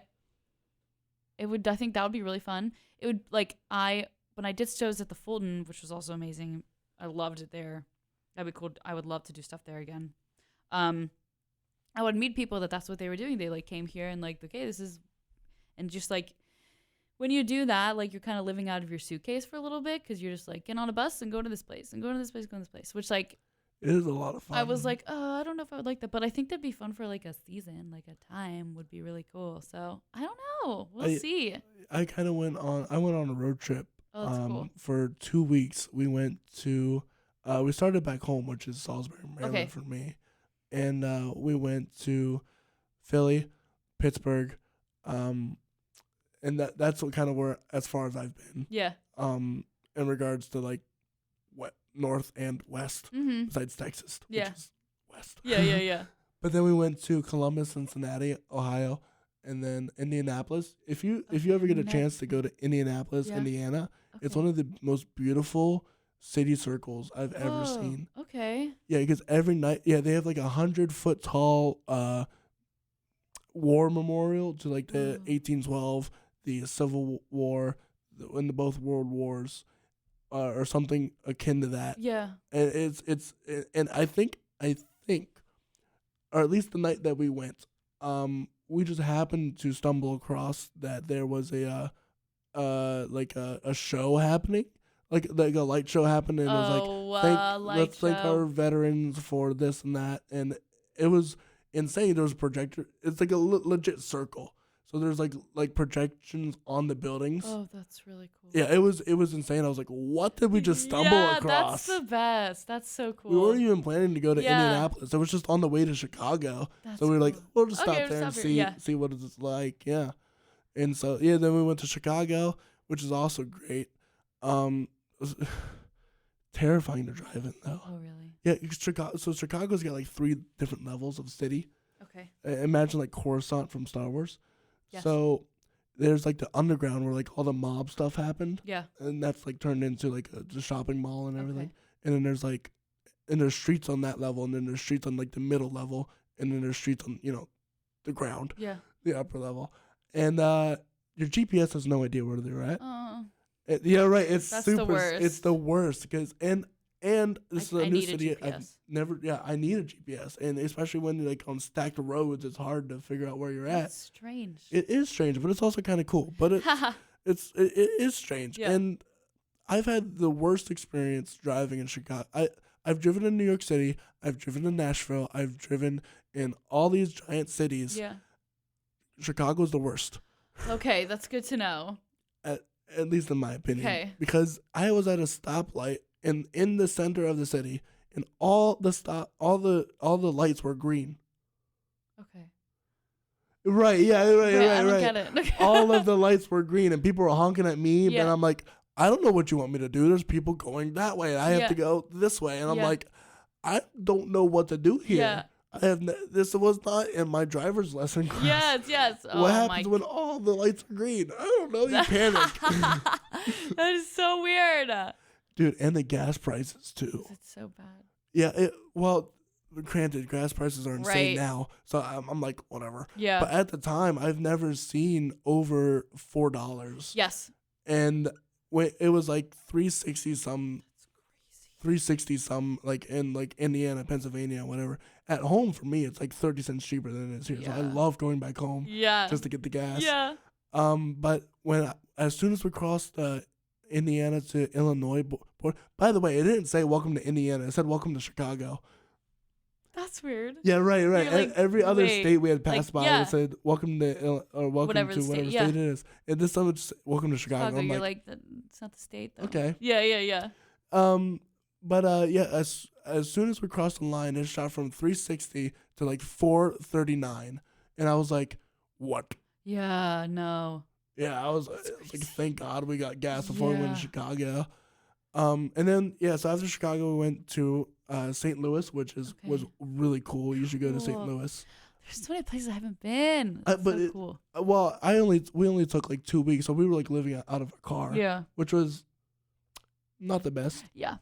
think that would be really fun. It would when I did shows at the Fulton, which was also amazing. I loved it there. That'd be cool. I would love to do stuff there again. I would meet people that's what they were doing. They like came here and like, okay, this is, and just like when you do that, like you're kind of living out of your suitcase for a little bit because you're just like getting on a bus and going to this place and going to this place, going to this place, which like it is a lot of fun. I was like, oh, I don't know if I would like that, but I think that'd be fun for like a season, like a time would be really cool. So I don't know. We'll see. I kind of went on a road trip. Oh, that's cool. For 2 weeks. We went to we started back home, which is Salisbury, Maryland for me. And we went to Philly, Pittsburgh, and that's what kind of where as far as I've been. Yeah. In regards to like what north and west, besides Texas, which is west. Yeah. But then we went to Columbus, Cincinnati, Ohio, and then Indianapolis. If you ever get a chance to go to Indianapolis, Indiana, it's one of the most beautiful city circles I've ever seen. Okay. Yeah, because every night, they have like 100-foot tall war memorial to like the 1812, the Civil War, and both World Wars, or something akin to that. Yeah. And and I think, or at least the night that we went, we just happened to stumble across that there was a show happening. Like a light show happened, and it was like, let's thank our veterans for this and that, and it was insane. There was a projector. It's like a legit circle, so there's like projections on the buildings. Oh, that's really cool. Yeah, it was insane. I was like, what did we just stumble across? That's the best. That's so cool. We weren't even planning to go to Indianapolis. It was just on the way to Chicago. So we were like, we'll just stop there and see what it's like. Yeah, and so then we went to Chicago, which is also great. It was terrifying to drive in though. Oh really? Yeah, Chicago. So Chicago's got like 3 different levels of city. Okay. Imagine like Coruscant from Star Wars. Yes. So there's like the underground where like all the mob stuff happened. Yeah. And that's like turned into like a shopping mall and everything. And then there's streets on that level, and then there's streets on like the middle level, and then there's streets on the ground. Yeah. The upper level, and your GPS has no idea where they're at. Yeah, right. It's That's super. The worst. It's the worst because and this is a new city. I've never. Yeah, I need a GPS, and especially when you're like on stacked roads, it's hard to figure out where you're at. It's strange. It is strange, but it's also kind of cool. But it is strange, and I've had the worst experience driving in Chicago. I've driven in New York City. I've driven in Nashville. I've driven in all these giant cities. Yeah. Chicago's the worst. Okay, that's good to know. At least in my opinion. Okay. Because I was at a stoplight in the center of the city, and all the lights were green. Okay. Right, yeah, I don't right. get it. All of the lights were green, and people were honking at me, Yeah. and I'm like, I don't know what you want me to do. There's people going that way. I have Yeah. to go this way, and I'm Yeah. like, I don't know what to do here. Yeah. This was not in my driver's lesson class. Yes. Oh, What happens when all the lights are green? I don't know. You panic. That is so weird. Dude, and the gas prices, too. It's so bad. Yeah, well, granted, gas prices are insane Right. now, so I'm like, whatever. Yeah. But at the time, I've never seen over $4. Yes. And when it was like 360 some, 360 some, like in like Indiana, Pennsylvania, whatever. At home for me, it's like 30 cents cheaper than it is here. So I Yeah. love going back home Yeah. just to get the gas. Yeah. But as soon as we crossed Indiana to Illinois, by the way, it didn't say welcome to Indiana. It said welcome to Chicago. That's weird. Yeah, right. You're like, Every other wait, state we had passed by, yeah. it said welcome to or welcome Whatever to the whatever state, state it is. And this time it's welcome to Chicago. Chicago, I'm you're like, it's not the state though. okay. Yeah. But yeah, as soon as we crossed the line, it shot from 360 to like 439, and I was like, what? Yeah, no. Yeah, I was like, thank God we got gas before we went Yeah. to Chicago. And then so after Chicago, we went to St. Louis, which was really cool. You should go to St. Cool. Louis. There's so many places I haven't been. It's But so cool. Well, we only took like 2 weeks, so we were like living out of a car, Yeah. which was not the best. Yeah.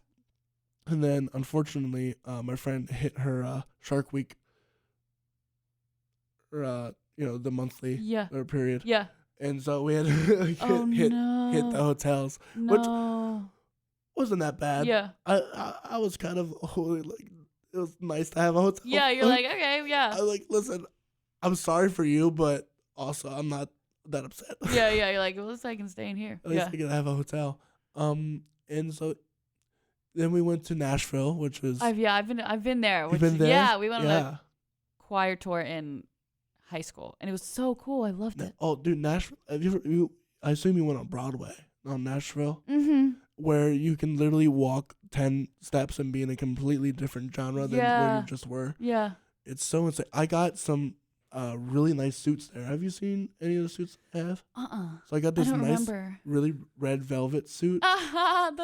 And then, unfortunately, my friend hit her Shark Week, or the monthly Yeah. period, Yeah. and so we had to hit the hotels, which No. wasn't that bad. Yeah. I was kind of like, it was nice to have a hotel. Yeah, you're like, okay, yeah. I like, listen, I'm sorry for you, but also I'm not that upset. Yeah, you're like, well, at least I can stay in here. At least Yeah. I can have a hotel. And so then we went to Nashville, which was I've been there. You've Which, been there? Yeah, we went on yeah. a choir tour in high school, and it was so cool. I loved it. Oh, dude, Nashville. Have I assume you went on Broadway, on Nashville, Mm-hmm. where you can literally walk 10 steps and be in a completely different genre than where Yeah. you just were. Yeah. It's so insane. I got some really nice suits there. Have you seen any of the suits I have? So I got I this don't nice, remember. really red velvet suit That's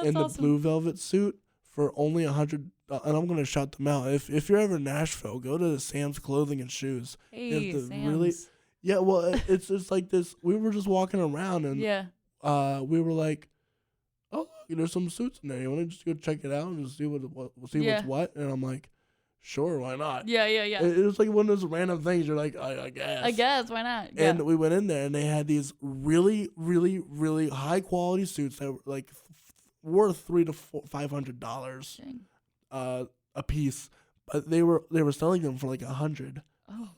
and awesome. the blue velvet suit for only $100. And I'm gonna shout them out. If you're ever in Nashville, go to Sam's Clothing and Shoes. Hey, the Sam's. really- Yeah, well, it's just like this. We were just walking around and Yeah. we were like, oh, look, there's some suits in there. You want to just go check it out and just see what's Yeah. what? And I'm like, sure, why not? Yeah. It was like one of those random things. You're like, I guess. I guess, why not? Yeah. And we went in there and they had these really, really, really high quality suits that were like worth $300 to $500 Dang. a piece, but they were selling them for like $100. Oh.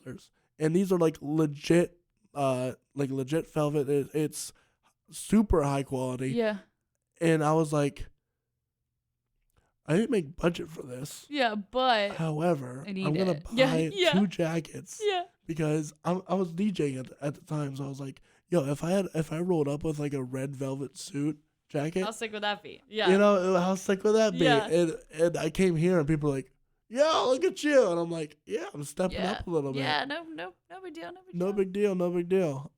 And these are like legit velvet. It's super high quality. Yeah. And I was like, I didn't make budget for this. Yeah, but However, I need I'm gonna it. buy Yeah. 2 jackets yeah. because I was DJing at the time, so I was like, yo, if I rolled up with like a red velvet suit jacket, How sick would that be? Yeah. you know, how sick would that be? Yeah. And I came here and people were like, yo, look at you, and I'm like, yeah, I'm stepping yeah. up a little bit. Yeah, no big deal, No big deal, no big deal.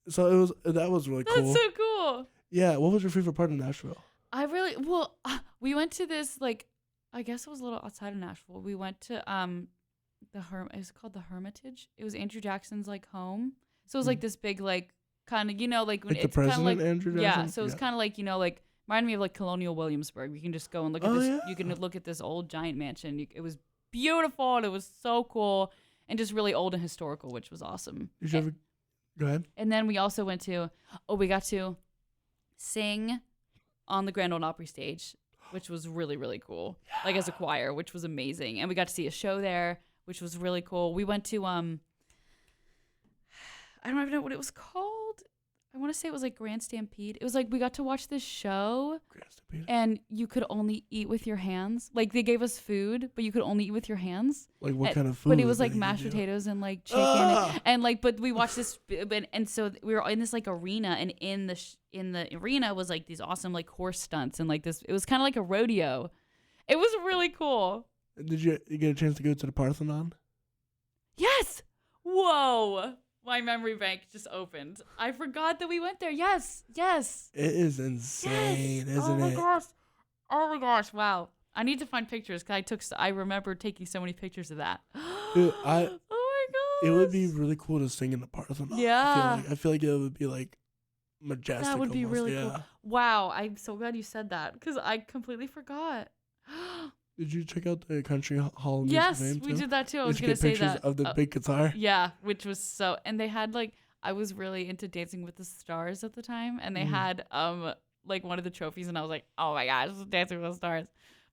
So that was really That's cool. so cool. Yeah, what was your favorite part of Nashville? We went to this, like, I guess it was a little outside of Nashville. We went to it was called the Hermitage. It was Andrew Jackson's like home. So it was like this big like kind of, like when Like the it's kind of president, like Andrew yeah. Jackson? So it was Yeah. kind of like like reminded me of like Colonial Williamsburg. You can just go and look at Oh, this. yeah. You can look at this old giant mansion. It was beautiful and it was so cool and just really old and historical, which was awesome. Did you ever go ahead? And then we also went to we got to sing on the Grand Ole Opry stage, which was really, really cool. Like as a choir, which was amazing. And we got to see a show there, which was really cool. We went to I don't even know what it was called. I want to say it was like Grand Stampede. It was like we got to watch this show and you could only eat with your hands. Like they gave us food, but you could only eat with your hands. Like what kind of food? But it was did like they mashed give you? potatoes and like chicken and like. But we watched this, and so we were in this like arena, and in the arena was like these awesome like horse stunts and like this. It was kind of like a rodeo. It was really cool. Did you get a chance to go to the Parthenon? Yes. Whoa! Whoa. My memory bank just opened. I forgot that we went there. Yes. Yes. It is insane, Yes. isn't it? Gosh. Oh my gosh. Wow. I need to find pictures because I remember taking so many pictures of that. Dude, oh my gosh. It would be really cool to sing in the Parthenon. Yeah. I feel like it would be like majestic. That would be almost. really cool. Wow. I'm so glad you said that because I completely forgot. Did you check out the Country Hall of Music Yes, Fame too? we did that too. I was Did you going get to say pictures that. of the big guitar? Yeah, which was so, and they had like, I was really into Dancing with the Stars at the time, and they had like one of the trophies, and I was like, oh my gosh, Dancing with the Stars.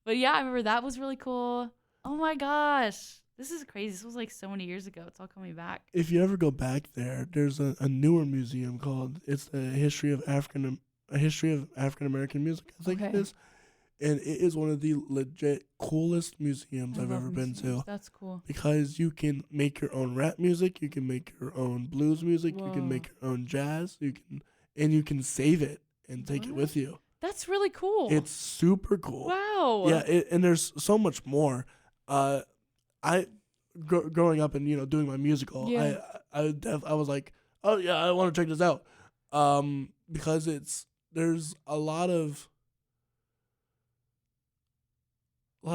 But yeah, I remember that was really cool. Oh my gosh, this is crazy. This was like so many years ago. It's all coming back. If you ever go back there, there's a newer museum called a history of African American music. I think it is. And it is one of the legit coolest museums I've ever been to. That's cool. Because you can make your own rap music, you can make your own blues music, you can make your own jazz, you can save it and take it with you. That's really cool. It's super cool. Wow. Yeah, and there's so much more. Growing up and doing my musical, I was like, oh yeah, I want to check this out, because there's a lot of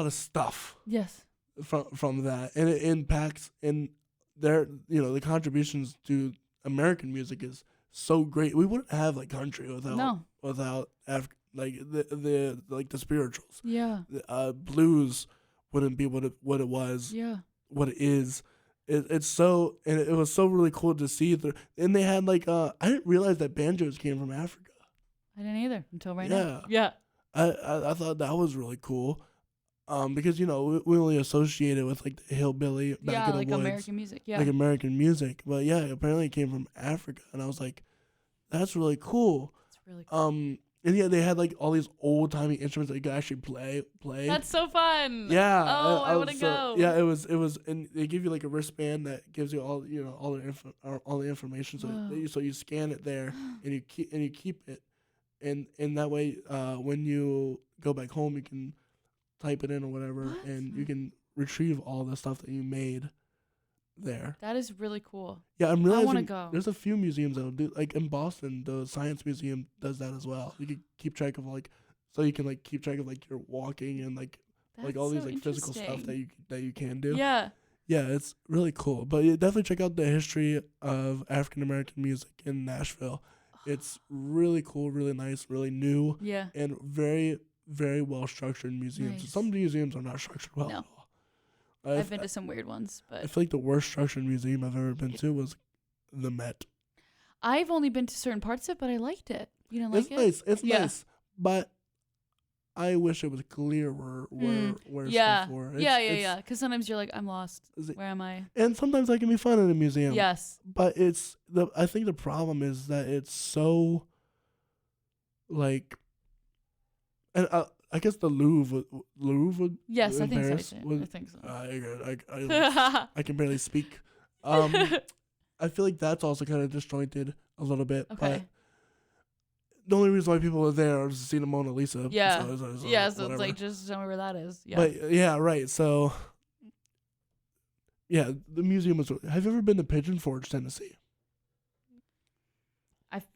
stuff. Yes. From that, and it impacts, and the contributions to American music is so great. We wouldn't have like country without the spirituals. Yeah. Blues wouldn't be what it was. Yeah. What it is. It's so, and it was so really cool to see. And they had I didn't realize that banjos came from Africa. I didn't either until right now. Yeah. I thought that was really cool. Because we only associate it with like the hillbilly back in the woods, American music, like American music. But yeah, apparently it came from Africa, and I was like, that's really cool. It's really cool. And yeah, they had like all these old timey instruments that you could actually play. That's so fun. Yeah. Oh, I want to go. Yeah, it was, and they give you like a wristband that gives you all all the information. So you scan it there, and you keep it, and that way, when you go back home, you can type it in or whatever, and you can retrieve all the stuff that you made there. That is really cool. Yeah, I'm realizing I want to go. There's a few museums that'll do, like in Boston, the Science Museum does that as well. You can keep track of keep track of your walking and That's all so these physical stuff that you can do. Yeah. Yeah, it's really cool. But yeah, definitely check out the history of African American music in Nashville. It's really cool, really nice, really new. Yeah. And very, very well structured museums. Nice. Some museums are not structured well at all. I've been to some weird ones, but I feel like the worst structured museum I've ever been to was the Met. I've only been to certain parts of it, but I liked it. You didn't like it? Nice. It's nice, but I wish it was clear where stuff were. Yeah. Because sometimes you're like, I'm lost. Where am I? And sometimes that can be fun in a museum. Yes. But I think the problem is that it's so and I guess the Louvre Yes, I think Paris so. Was, I think so. I can barely speak. I feel like that's also kind of disjointed a little bit. Okay. But the only reason why people are there are to see the Mona Lisa. Yeah. So So it's like, just tell me where that is. Yeah. But yeah, right. So yeah, the museum was. Have you ever been to Pigeon Forge, Tennessee?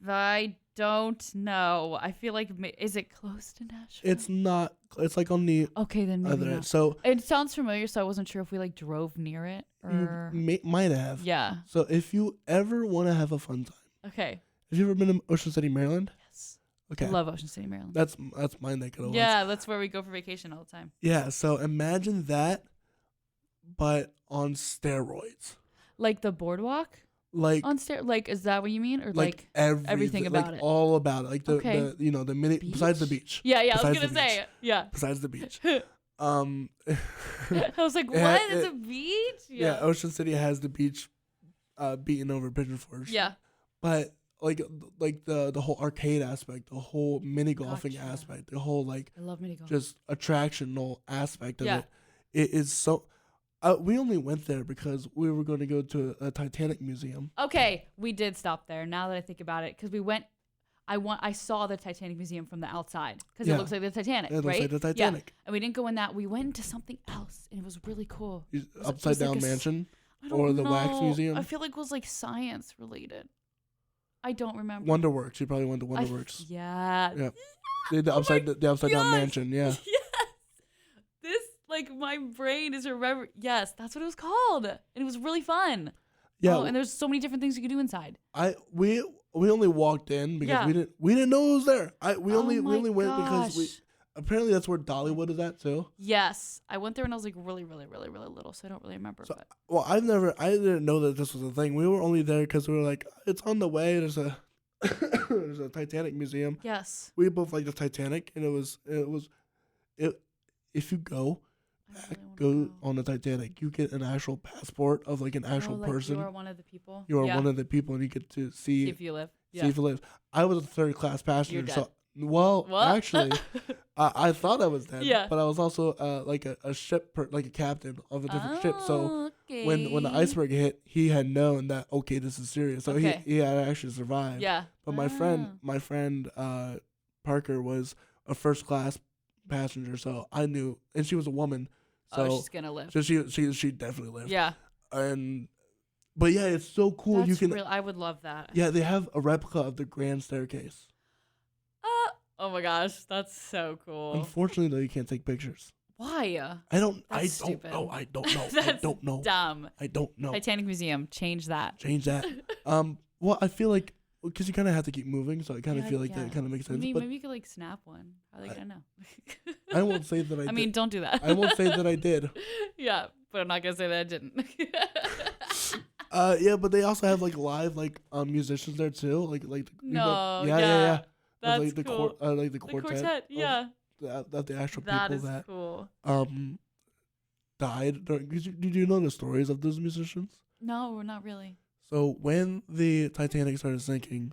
I don't know. I feel like, is it close to Nashville? It's not. It's like on the okay, then maybe other not. end. So it sounds familiar, so I wasn't sure if we drove near it or might have. Yeah. So if you ever want to have a fun time, okay. Have you ever been to Ocean City, Maryland? Yes. Okay. I love Ocean City, Maryland. That's my neck of the woods. Yeah, that's where we go for vacation all the time. Yeah. So imagine that, but on steroids. Like the boardwalk. On is that what you mean, or everything about it? All about it, the mini beach? Besides the beach. Yeah, I was gonna say yeah. Besides the beach. I was like, what? It's a beach? Yeah, Ocean City has the beach, beaten over Pigeon Forge. Yeah. But the whole arcade aspect, the whole mini golfing aspect, the whole I love mini golf. Just attractional aspect of it. It is so. We only went there because we were going to go to a Titanic Museum. Okay, we did stop there. Now that I think about it, because we went, I saw the Titanic Museum from the outside because it looks like the Titanic, right? It looks like the Titanic. Yeah. And we didn't go in that. We went into something else, and it was really cool. Upside down mansion. I don't or the wax know. museum. I feel like it was like science related. I don't remember. Wonderworks. You probably went to Wonderworks. Yeah. Yeah. The upside down mansion. Yeah. Yes. This, like, my brain is remember. Yes, that's what it was called, and it was really fun. Yeah. Oh, and there's so many different things you could do inside. We only walked in because Yeah. we didn't know it was there. We only my went because gosh. apparently that's where Dollywood is at too. Yes, I went there when I was like really, really, really, really little, so I don't really remember. So, but well, I didn't know that this was a thing. We were only there because we were like, it's on the way. There's a there's a Titanic Museum. yes, We both like the Titanic, and if you go I really wanna go on the Titanic, you get an actual passport of like an actual like person. You are one of the people. You are Yeah. one of the people, and you get to See see if you live. see Yeah. if you live. I was a third class passenger, You're dead. so well, What? actually, I thought I was dead. Yeah. But I was also like a ship, like a captain of a different ship. So okay. when the iceberg hit, he had known that okay, this is serious. So Okay. he had actually survived. Yeah. But my friend Parker was a first class passenger, so I knew, and she was a woman, so she's gonna live. so she definitely lived. Yeah. But yeah, it's so cool. That's You can real. I would love that. yeah, they have a replica of the grand staircase. Oh my gosh, that's so cool. Unfortunately, though, you can't take pictures. Why? I don't stupid. know. I don't know. I That's don't know. dumb. I don't know. Titanic Museum, change that. Change that. Well, I feel like because you kind of have to keep moving, so I kind of Yeah, feel like yeah. that kind of makes sense. Maybe But you could like snap one. How are they gonna know? I won't say that I. I mean, did. don't do that. I won't say that I did. Yeah, but I'm not gonna say that I didn't. Yeah, but they also have like live musicians there too, like No, yeah. That's like the cool. Like the The quartet. quartet, yeah. That the actual That people is that cool. died. Did you know the stories of those musicians? No, we're not really. So when the Titanic started sinking,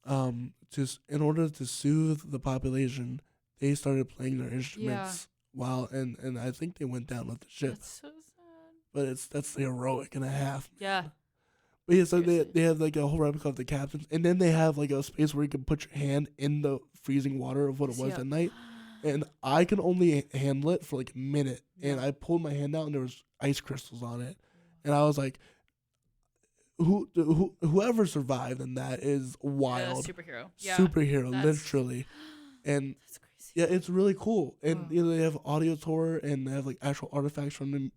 in order to soothe the population, they started playing their instruments while and I think they went down with the ship. That's so sad. But that's heroic and a half. Yeah. But yeah, so Seriously. they have like a whole replica of the captains, and then they have like a space where you can put your hand in the freezing water of what it was Yeah. that night. And I could only handle it for like a minute, and Yeah. I pulled my hand out, and there was ice crystals on it, and I was like, whoever survived in that is wild, Superhero. Yeah. superhero, That's- literally, and That's crazy. yeah, it's really cool. And Wow. they have audio tour, and they have like actual artifacts from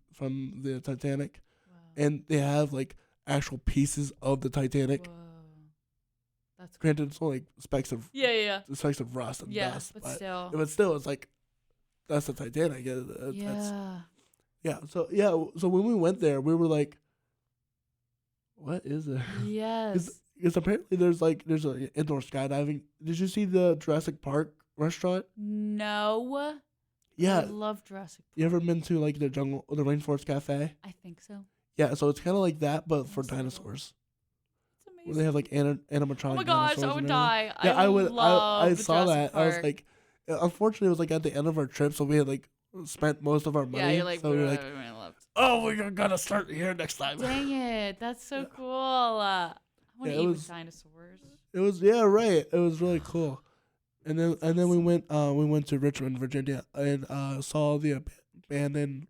the Titanic, Wow. and they have like actual pieces of the Titanic. Whoa. That's cool. Granted, it's only like specks of rust and Yeah, dust, but still. but still, it's like that's the Titanic. That's, Yeah. yeah. So when we went there, we were like, "What is it?" Yes. Because apparently there's an indoor skydiving. Did you see the Jurassic Park restaurant? No. I Yeah. love Jurassic Park. You ever been to like the Rainforest Cafe? I think so. Yeah. So it's kind of like that, but for That's so cool. dinosaurs. It's Where amazing. they have like animatronic. Oh my gosh, dinosaurs I would and everything. die. Yeah, I would. Love I the saw Jurassic that. I was Park. like, unfortunately, it was like at the end of our trip, so we had like spent most of our money. Yeah, you're like, so we were like, left. oh, we're gonna start here next time. Dang it, that's so cool. I want to Yeah, it eat was- with dinosaurs. It was right. It was really cool. And then we went to Richmond, Virginia, and saw the abandoned.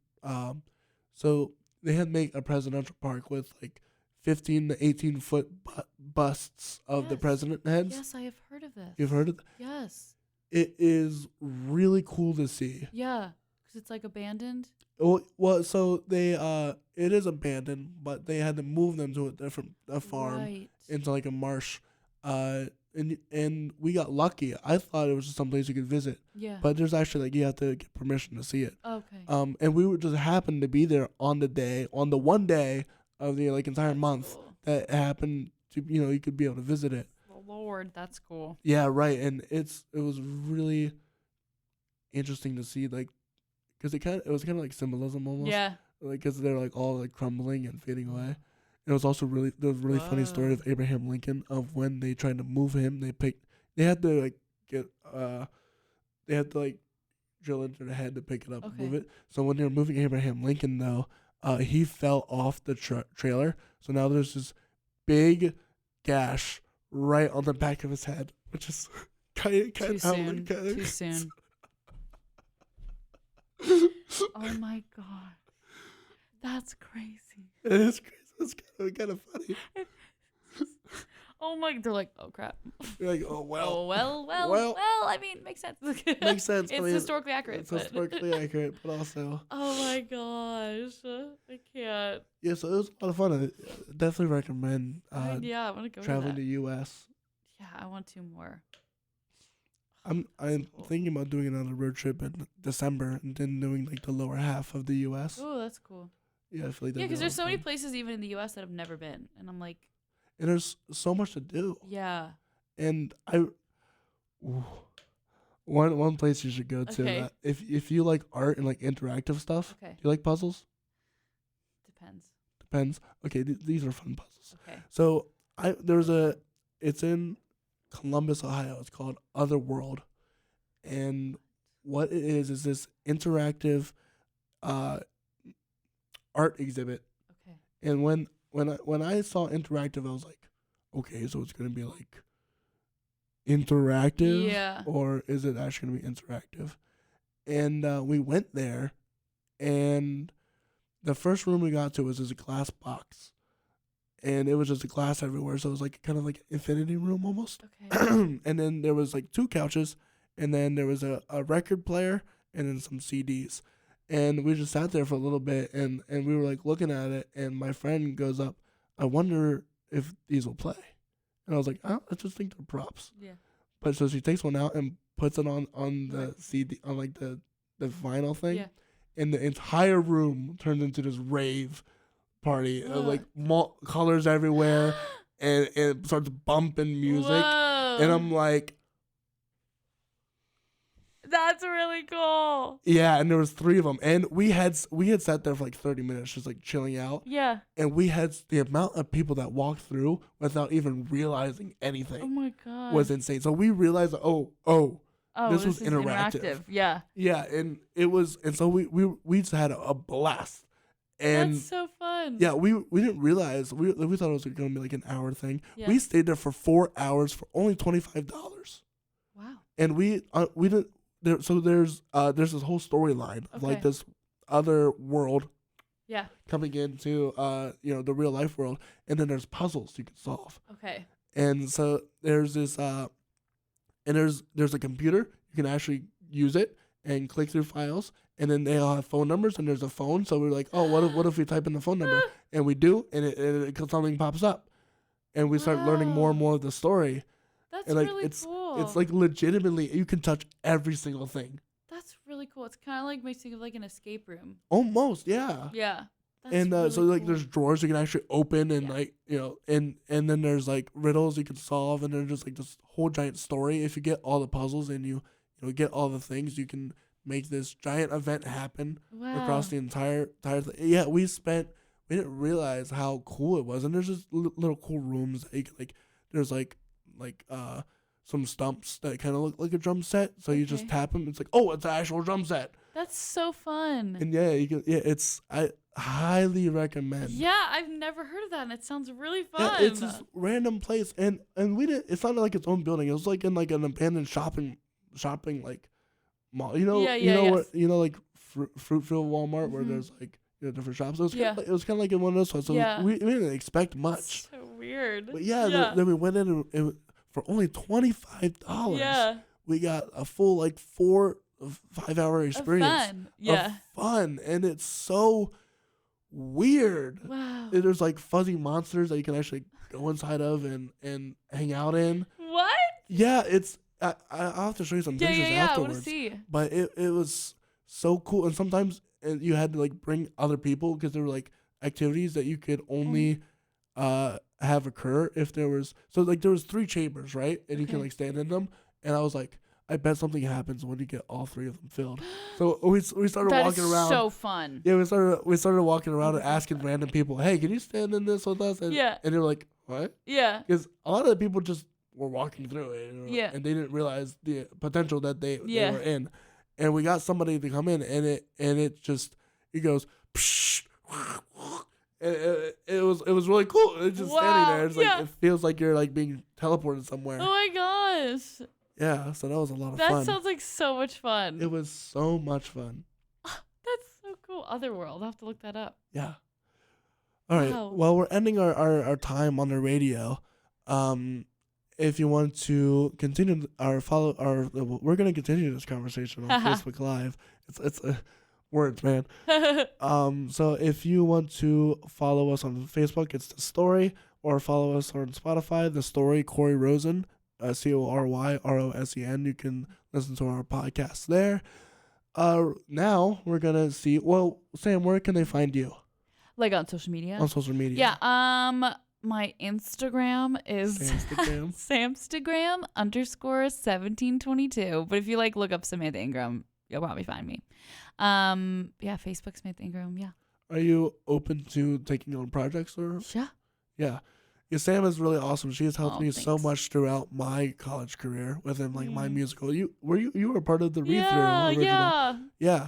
So they had made a presidential park with like 15 to 18-foot busts of the Yes. president heads. Yes, I have heard of this. You've heard of Yes. it? Is really cool to see. Yeah, because it's like abandoned. Well, so they it is abandoned, but they had to move them to a different farm Right. into like a marsh. And we got lucky. I thought it was just some place you could visit, Yeah. but there's actually like you have to get permission to see it. Okay. And we were just happened to be there on the one day of the like entire That's month cool. that happened to you could be able to visit it. Oh, Lord, that's cool. Yeah, right. And it was really interesting to see like because it was kind of like symbolism almost. Yeah. Like because they're like all like crumbling and fading away. It was also there was a really funny story of Abraham Lincoln of when they tried to move him. They had to like drill into the head to pick it up and move Okay. it. So when they were moving Abraham Lincoln though, he fell off the trailer. So now there's this big gash right on the back of his head, which is kind Too of soon. Too soon. Oh my God. That's crazy. It is crazy. It's kind of funny. Oh my! They're like, oh crap. You're like, oh well. Oh well. I mean, makes sense. Makes sense. It's historically accurate. It's historically accurate, but also. Oh my gosh, I can't. Yeah, so it was a lot of fun. I definitely recommend. Yeah, I want to go. Traveling to to U.S. Yeah, I want to more. I'm cool. thinking about doing another road trip in December and then doing like the lower half of the U.S. Oh, that's cool. Yeah, I feel like Yeah, because there's so many places even in the U.S. that I've never been, and I'm like. And there's so much to do. Yeah. And one place you should go to. Okay. If you like art and like interactive stuff. Okay. Do you like puzzles? Depends. Okay, these are fun puzzles. Okay. So it's in Columbus, Ohio. It's called Otherworld, and what it is this interactive art exhibit. Okay. And when I saw interactive, I was like, okay, so it's gonna be like interactive, Yeah. or is it actually gonna be interactive? And we went there, and the first room we got to was just a glass box, and it was just a glass everywhere. So it was like kind of like an infinity room almost. Okay. And then there was like 2 couches, and then there was a record player, and then some CDs. And we just sat there for a little bit, and we were like looking at it, and my friend goes up, I wonder if these will play. And I was like, I just think they're props. Yeah. But so she takes one out and puts it on the CD, on like the vinyl thing. Yeah. And the entire room turns into this rave party. Like colors everywhere, and it starts bumping music. Whoa. And I'm like, that's really cool. yeah, and there was 3 of them, and we had sat there for like 30 minutes just like chilling out. Yeah. And we had the amount of people that walked through without even realizing anything. Oh my god. Was insane. So we realized, this was interactive. Yeah. Yeah, and so we just had a blast. And that's so fun. yeah, we didn't realize we thought it was gonna be like an hour thing. Yeah. We stayed there for 4 hours for only $25. Wow. And we didn't. So there's this whole storyline of like this other world, yeah, coming into the real life world, and then there's puzzles you can solve. Okay. And so there's this and there's a computer, you can actually use it and click through files, and then they all have phone numbers, and there's a phone. So we're like, oh, what if we type in the phone number, and we do, and something pops up, and we start learning more and more of the story. That's and like really cool. It's like legitimately you can touch every single thing. That's really cool. It's kind of like makes you think of like an escape room. Almost, yeah. Yeah. That's And really so like cool. there's drawers you can actually open, and like and then there's like riddles you can solve, and there's just like this whole giant story. If you get all the puzzles and you get all the things, you can make this giant event happen across the entire thing. Yeah, we didn't realize how cool it was, and there's just little cool rooms that you can, like there's like some stumps that kind of look like a drum set, so you just tap them. It's like, oh, it's an actual drum set. That's so fun. And I highly recommend. Yeah, I've never heard of that, and it sounds really fun. Yeah, it's this random place, and we didn't. It's not like its own building. It was like in like an abandoned shopping like mall. Like Fruitfield Walmart, where there's like different shops. It was it was kind of like in one of those ones. So we didn't expect much. So weird. But then we went in and for only $25. Yeah. We got a full like 5-hour experience. Of fun, and it's so weird. Wow. There's like fuzzy monsters that you can actually go inside of and hang out in. What? Yeah, I'll have to show you some pictures afterwards. I want to see. But it was so cool, and sometimes you had to like bring other people because there were like activities that you could only have occur if there was. So like there was 3 chambers, right? And you can like stand in them, and I was like, I bet something happens when you get all 3 of them filled. So we started walking around. So fun. Yeah, we started walking around and asking random people, hey, can you stand in this with us? And, and they're like, what? Yeah. Because a lot of the people just were walking through it, and they didn't realize the potential that they were in. And we got somebody to come in, and it goes, psh, and it was really cool. It's just standing there. It's like it feels like you're like being teleported somewhere. Oh my gosh. Yeah, so that was a lot of fun. fun. That sounds like so much fun. It was so much fun. That's so cool. Otherworld. I'll have to look that up. Yeah. All right. Wow. Well, we're ending our time on the radio. If you want to continue we're going to continue this conversation on Facebook Live. It's words, man. So if you want to follow us on Facebook, it's The Story, or follow us on Spotify, The Story, Corey Rosen, CoryRosen. You can listen to our podcast there. Now we're going to see, well, Sam, where can they find you? Like on social media? On social media. Yeah. My Instagram is Samstagram _1722. But if you like look up Samantha Ingram, you'll probably find me. Yeah, Facebook Samantha Ingram. Yeah. Are you open to taking on projects or? Yeah. Yeah, Sam is really awesome. She has helped me so thanks. much throughout my college career within like my Mm. musical. You were a part of the read-through original. Yeah.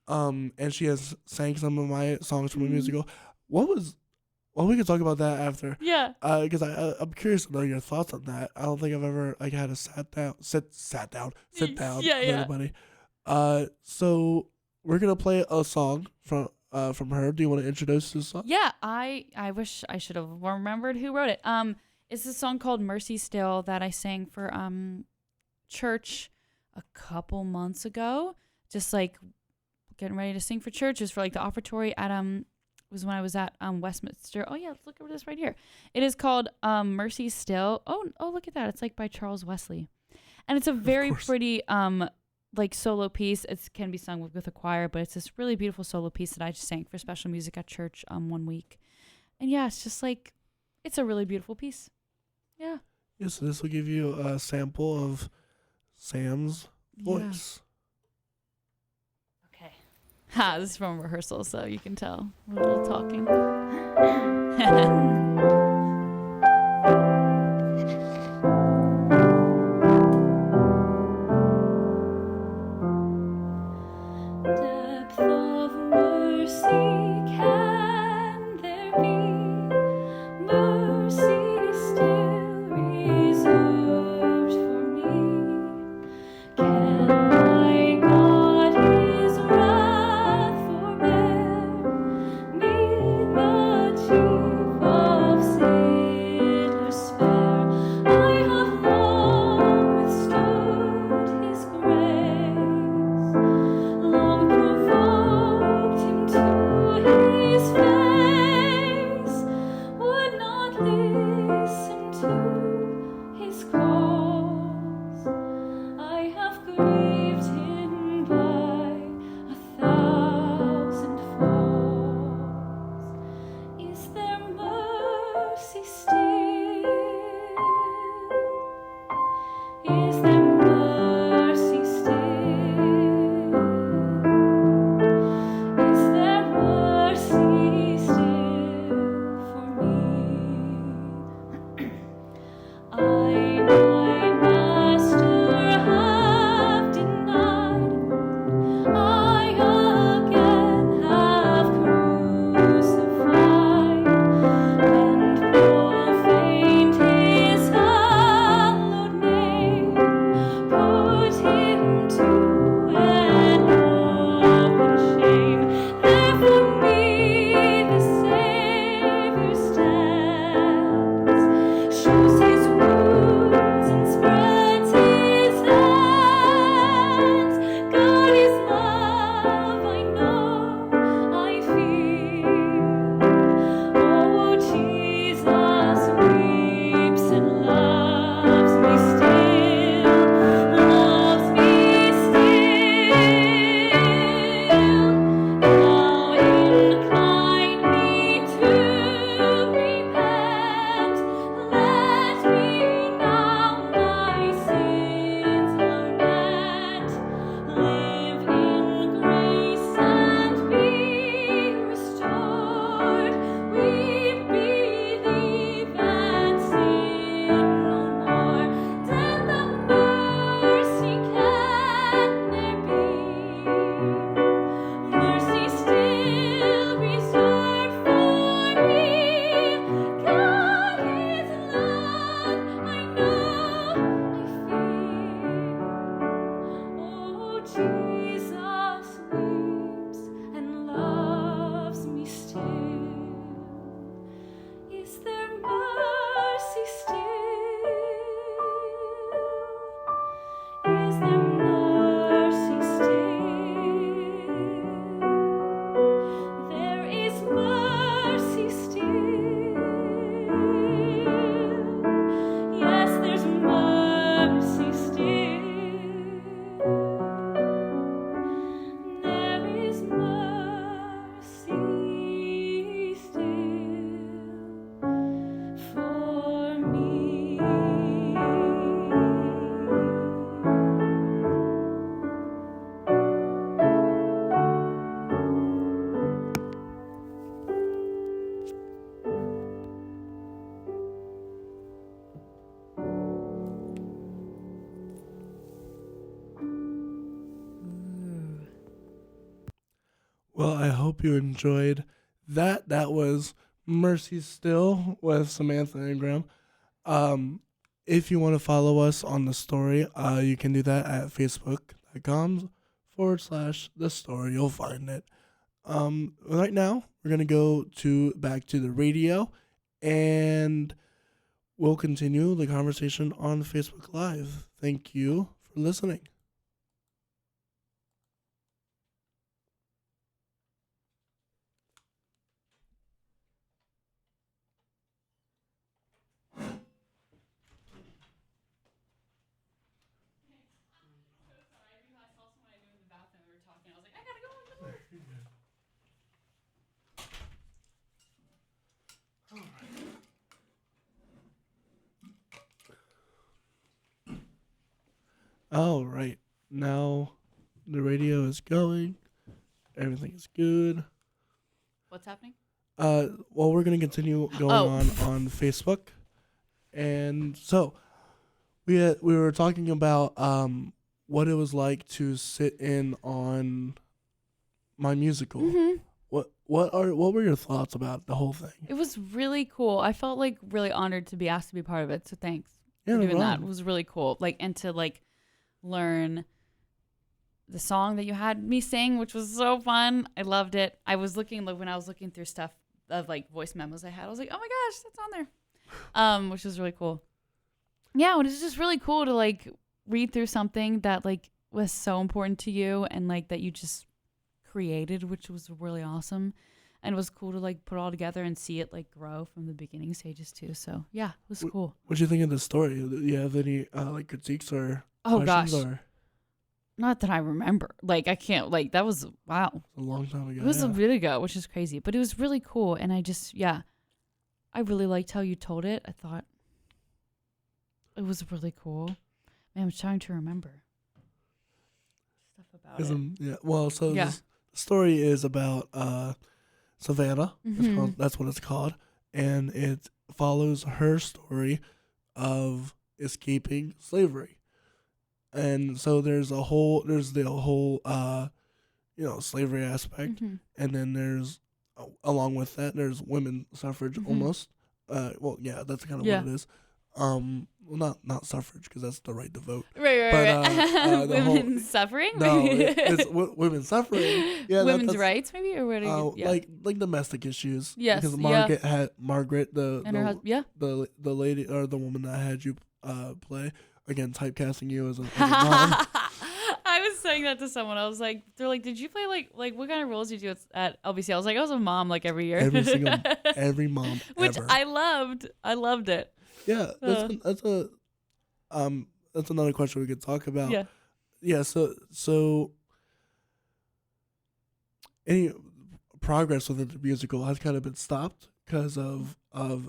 And she has sang some of my songs from the musical. Well, we can talk about that after. Yeah. Because I'm curious to know your thoughts on that. I don't think I've ever like had a sit down with anybody. So we're gonna play a song from her. Do you want to introduce this song? Yeah, I wish I should have remembered who wrote it. It's a song called Mercy Still that I sang for church a couple months ago. Just like getting ready to sing for church. It was for like the offertory at was when I was at Westminster. Oh yeah, let's look over this right here. It is called Mercy Still. Oh, look at that. It's like by Charles Wesley. And it's a very pretty like solo piece. It can be sung with a choir, but it's this really beautiful solo piece that I just sang for special music at church 1 week. And yeah, it's just like, it's a really beautiful piece. Yeah. Yeah, so this will give you a sample of Sam's voice. Okay. This is from rehearsal, so you can tell we're a little talking. Depth of mercy, can there be mercy still reserved for me? Can my God His wrath forbear? Meet the chief of Well, I hope you enjoyed that. That was Mercy Still with Samantha Ingram. If you want to follow us on the story, you can do that at facebook.com/the story. You'll find it. Right now, we're going to go back to the radio, and we'll continue the conversation on Facebook Live. Thank you for listening. All right. Now the radio is going. Everything is good. What's happening? Well, we're going to continue going on Facebook. And so we were talking about what it was like to sit in on my musical. Mm-hmm. What were your thoughts about the whole thing? It was really cool. I felt like really honored to be asked to be part of it. So thanks Yeah, for no doing that. problem. It was really cool. Like, and to like learn the song that you had me sing, which was so fun. I loved it. I was looking when I was looking through stuff of like voice memos I had. I was like, oh my gosh, that's on there. Which was really cool. Yeah, and it's just really cool to like read through something that like was so important to you and like that you just created, which was really awesome. And it was cool to like put it all together and see it like grow from the beginning stages too. So yeah, it was cool. What do you think of the story? Do you have any like critiques or Oh gosh, questions? Or not that I remember. Like I can't. Like that was wow. a long time ago. It was yeah. a bit ago, which is crazy, but it was really cool. And I just I really liked how you told it. I thought it was really cool. Man, I'm trying to remember stuff about it. Yeah. Well, so Yeah. the story is about Savannah. Mhm. That's what it's called, and it follows her story of escaping slavery. And so there's the whole slavery aspect, Mhm. and then there's along with that there's women suffrage Mhm. almost. Well, yeah, that's kind of Yeah. what it is. Well, not suffrage because that's the right to vote. Right. But, the whole- Women suffering. No, it's women suffering. Yeah, Women's that's, rights, maybe, or what? Are you, like domestic issues. Yes, because yeah. Margaret and her husband. Yeah. the lady or the woman that had you play, again typecasting you as a mom. I was saying that to someone. I was like, they're like, did you play like what kind of roles did you do at LBC? I was like, I was a mom like every year. Every mom Which ever. I loved. I loved it. Yeah, that's another question we could talk about. Yeah. Yeah, so any progress within the musical has kind of been stopped because of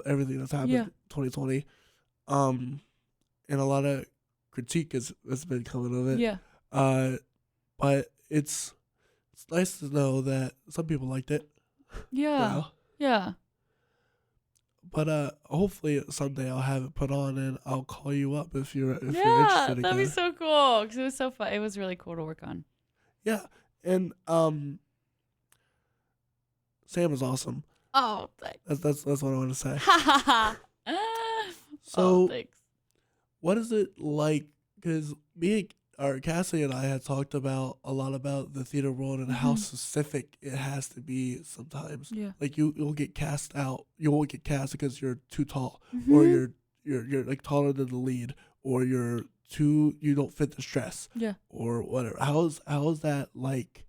everything that's happened in 2020. And a lot of critique has been coming of it. Yeah. But it's nice to know that some people liked it. Yeah. You know? Yeah. But hopefully someday I'll have it put on and I'll call you up if you're Yeah, interested. that'd be again. so cool. 'Cause it was so fun. It was really cool to work on. Yeah, and Sam is awesome. Oh, thanks. That's what I want to say. Oh, So, thanks. what is it like? Because Cassie and I had talked a lot about the theater world and how Mhm. specific it has to be sometimes. Yeah. Like you'll get cast out. You won't get cast because you're too tall, or Mhm. you're like taller than the lead, or you don't fit the dress, Yeah. or whatever. How is that like?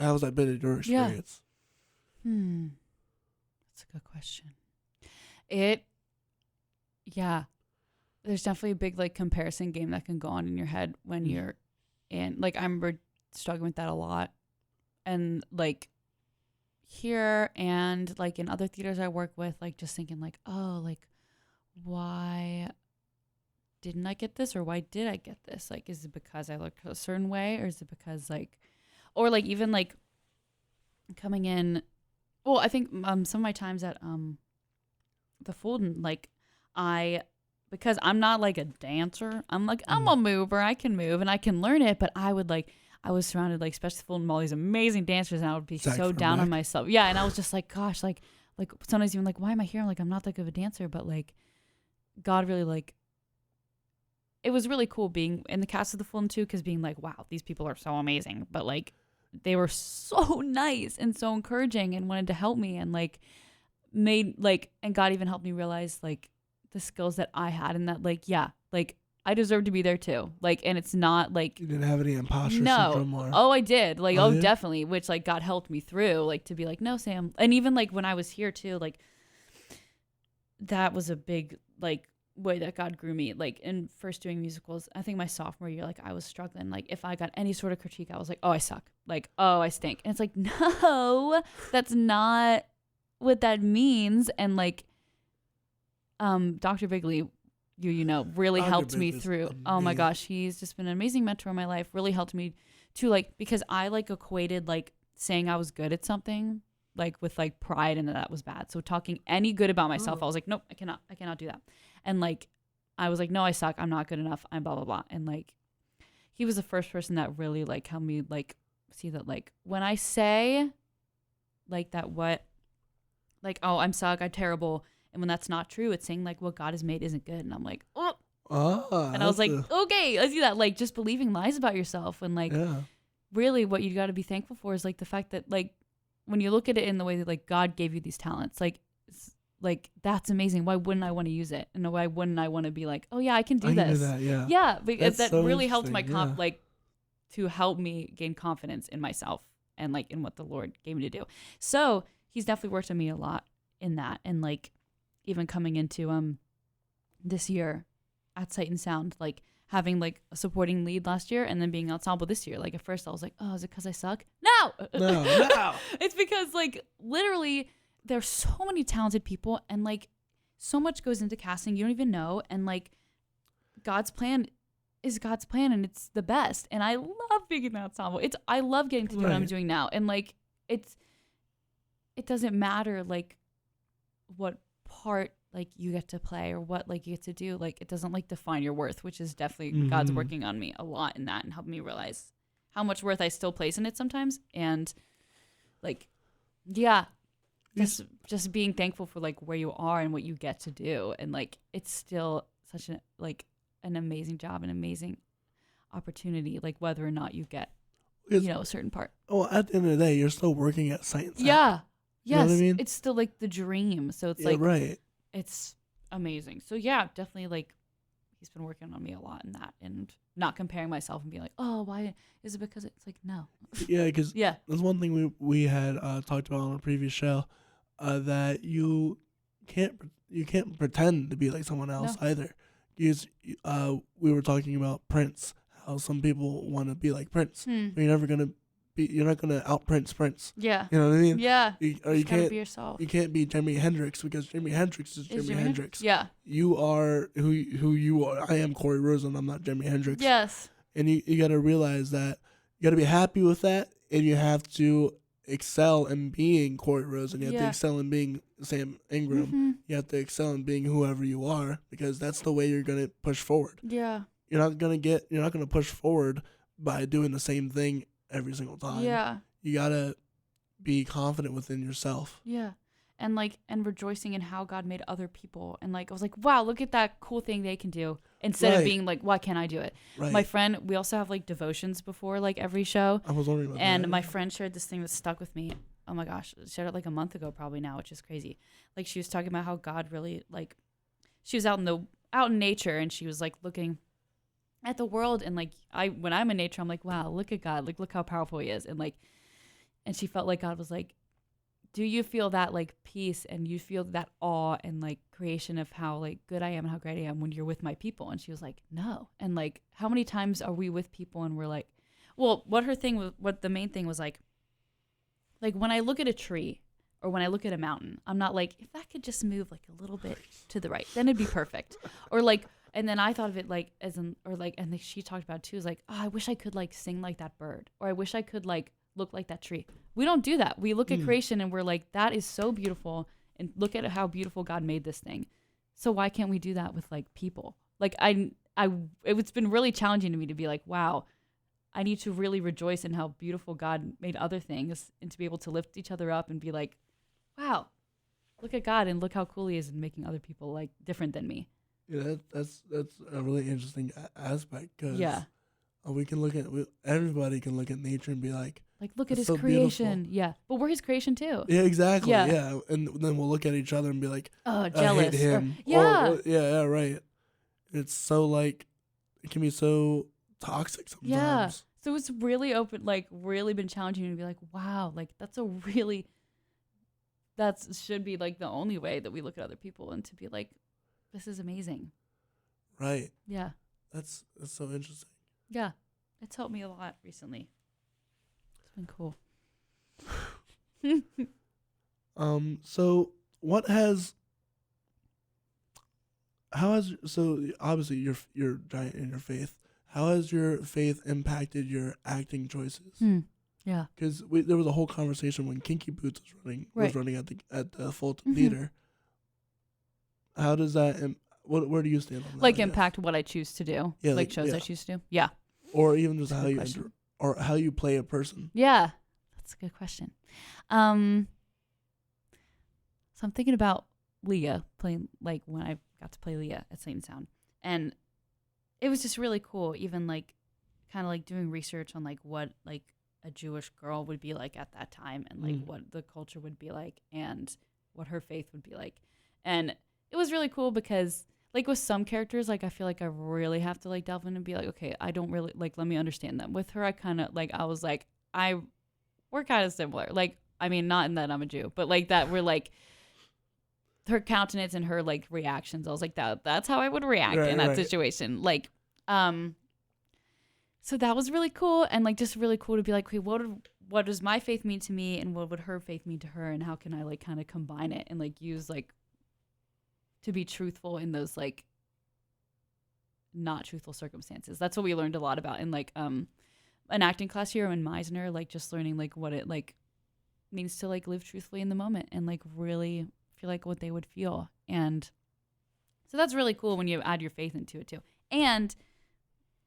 How's that been in your Yeah. experience? That's a good question. There's definitely a big like comparison game that can go on in your head when you're in, like, I remember struggling with that a lot. And like here and like in other theaters I work with, like just thinking like, oh, like why didn't I get this, or why did I get this? Like, is it because I look a certain way, or is it because like, or like even like coming in, well, I think some of my times at the Fulton, like because I'm not like a dancer, I'm like, I'm a mover, I can move and I can learn it, but I I was surrounded, like, especially Fulton, all these amazing dancers, and I would be Zach so from down on Beck. myself. Yeah, and I was just like, gosh, like sometimes even like, why am I here? I'm like, I'm not that good of a dancer, but like, God really like. It was really cool being in the cast of the Fulton too, because being like, wow, these people are so amazing, but like, they were so nice and so encouraging and wanted to help me and like made like, and God even helped me realize like the skills that I had and that like, yeah, like I deserve to be there too. Like, and it's not like, You didn't have any imposter syndrome or oh, I did. Like, Oh, oh, yeah? definitely. Which like God helped me through, like to be like, no, Sam. And even like when I was here too, like that was a big like way that God grew me. Like in first doing musicals, I think my sophomore year, like I was struggling. Like if I got any sort of critique, I was like, oh, I suck. Like, oh, I stink. And it's like, no, that's not what that means. And like, Dr. Bigley, you know, really Dr. helped me Bigley's through. Oh my amazing. gosh, he's just been an amazing mentor in my life. Really helped me to like, because I like equated like saying I was good at something like with like pride and that was bad. So talking any good about myself, I was like, nope, I cannot do that. And like, I was like, no, I suck. I'm not good enough. I'm blah, blah, blah. And like, he was the first person that really like helped me like see that like when I say like that, what, like, oh, I'm suck, I'm terrible. And when that's not true, it's saying like what God has made isn't good. And I'm like, oh, and I was like, okay, I see that. Like just believing lies about yourself. And like, yeah. really what you got to be thankful for is like the fact that like, when you look at it in the way that like God gave you these talents, like, like that's amazing. Why wouldn't I want to use it? And why wouldn't I want to be like, oh yeah, I can do I can this. do that, yeah. Yeah, because That's that so really helped my interesting, yeah. like to help me gain confidence in myself and like in what the Lord gave me to do. So he's definitely worked on me a lot in that, and like even coming into this year at Sight and Sound, like having like a supporting lead last year and then being ensemble this year. Like at first I was like, oh, is it because I suck? No, No. It's because like literally there's so many talented people and like so much goes into casting you don't even know, and like God's plan is God's plan and it's the best. And I love being in the ensemble. I love getting to do what I'm Right. doing now. And like it doesn't matter like what part like you get to play or what like you get to do. Like it doesn't like define your worth, which is definitely God's Mhm. working on me a lot in that and helping me realize how much worth I still place in it sometimes. And like, yeah, just being thankful for like where you are and what you get to do. And like, it's still such an amazing job, an amazing opportunity, like whether or not you get, It's- a certain part. Well, at the end of the day, you're still working at Sight and Sound. Yeah. You know Yes. what I mean? It's still like the dream. So it's Yeah, like, right. it's amazing. So yeah, definitely like he's been working on me a lot in that and not comparing myself and being like, oh, why is it because it's like, no. Yeah, because Yeah. that's one thing we had talked about on a previous show, that you can't pretend to be like someone else either. Because we were talking about Prince, how some people want to be like Prince, but you're not gonna out Prince. Yeah. You know what I mean? Yeah. You Just gotta can't be yourself. you can't be Jimi Hendrix because Jimi Hendrix is Is Jimi Hendrix. Yeah. You are who you are. I am Corey Rosen. I'm not Jimi Hendrix. Yes. And you got to realize that you got to be happy with that, and you have to excel in being Corey Rosen. You have to Yeah. excel in being Sam Ingram. You have to excel in being whoever you are, because that's the way you're gonna push forward. Yeah. You're not gonna push forward by doing the same thing every single time. Yeah. You gotta be confident within yourself. Yeah. And rejoicing in how God made other people. And like, I was like, wow, look at that cool thing they can do. Instead of Right. being like, why can't I do it? Right. My friend, we also have like devotions before like every show. I was wondering about And that. my friend shared this thing that stuck with me. Oh my gosh. Shared it like a month ago probably now, which is crazy. Like she was talking about how God really like, she was out in nature and she was like looking at the world, and like when I'm in nature, I'm like, wow, look at God. Like, look how powerful he is. And she felt like God was like, do you feel that like peace and you feel that awe and like creation of how like good I am and how great I am when you're with my people? And she was like, no. And like, how many times are we with people and we're like, well, what the main thing was like when I look at a tree or when I look at a mountain, I'm not like, if that could just move like a little bit to the right, then it'd be perfect. Or like, and then I thought of it like and then she talked about it too, is like, oh, I wish I could like sing like that bird, or I wish I could like look like that tree. We don't do that. We look at creation and we're like, that is so beautiful, and look at how beautiful God made this thing. So why can't we do that with like people? Like it's been really challenging to me to be like, wow, I need to really rejoice in how beautiful God made other things, and to be able to lift each other up and be like, wow, look at God and look how cool he is in making other people like different than me. Yeah, that's a really interesting aspect, because Yeah. we can look at everybody can look at nature and be like, Look at "That's his so creation. beautiful." Yeah. But we're his creation too. Yeah, exactly. Yeah. Yeah. And then we'll look at each other and be like, Oh, I jealous. hate him. yeah. Yeah, right. It's so like, it can be so toxic sometimes. Yeah. So it's really really been challenging to be like, wow, like should be like the only way that we look at other people, and to be like, this is amazing. Right. Yeah. That's so interesting. Yeah. It's helped me a lot recently. It's been cool. So so obviously you're giant in your faith. How has your faith impacted your acting choices? Yeah. Because there was a whole conversation when Kinky Boots was running at the Fulton Theater. How does that where do you stand on that? Like impact what I choose to do. Yeah, like shows I choose to do. Yeah. Or even just That's a how good you question. or how you play a person. Yeah. That's a good question. So I'm thinking about Leah playing, like when I got to play Leah at Saint Sound. And it was just really cool, even like kind of like doing research on like what like a Jewish girl would be like at that time, and like what the culture would be like, and what her faith would be like. And it was really cool because like with some characters, like I feel like I really have to like delve in and be like, okay, I don't really like, let me understand them. With her, I kind of like, I was like, we're kind of similar. Like, I mean, not in that I'm a Jew, but like that we're like, her countenance and her like reactions, I was like, that's how I would react in that situation. Like, so that was really cool, and like just really cool to be like, okay, what does my faith mean to me, and what would her faith mean to her, and how can I like kind of combine it and like use like to be truthful in those like not truthful circumstances. That's what we learned a lot about in like an acting class here in Meisner, like just learning like what it like means to like live truthfully in the moment and like really feel like what they would feel. And so that's really cool when you add your faith into it too. And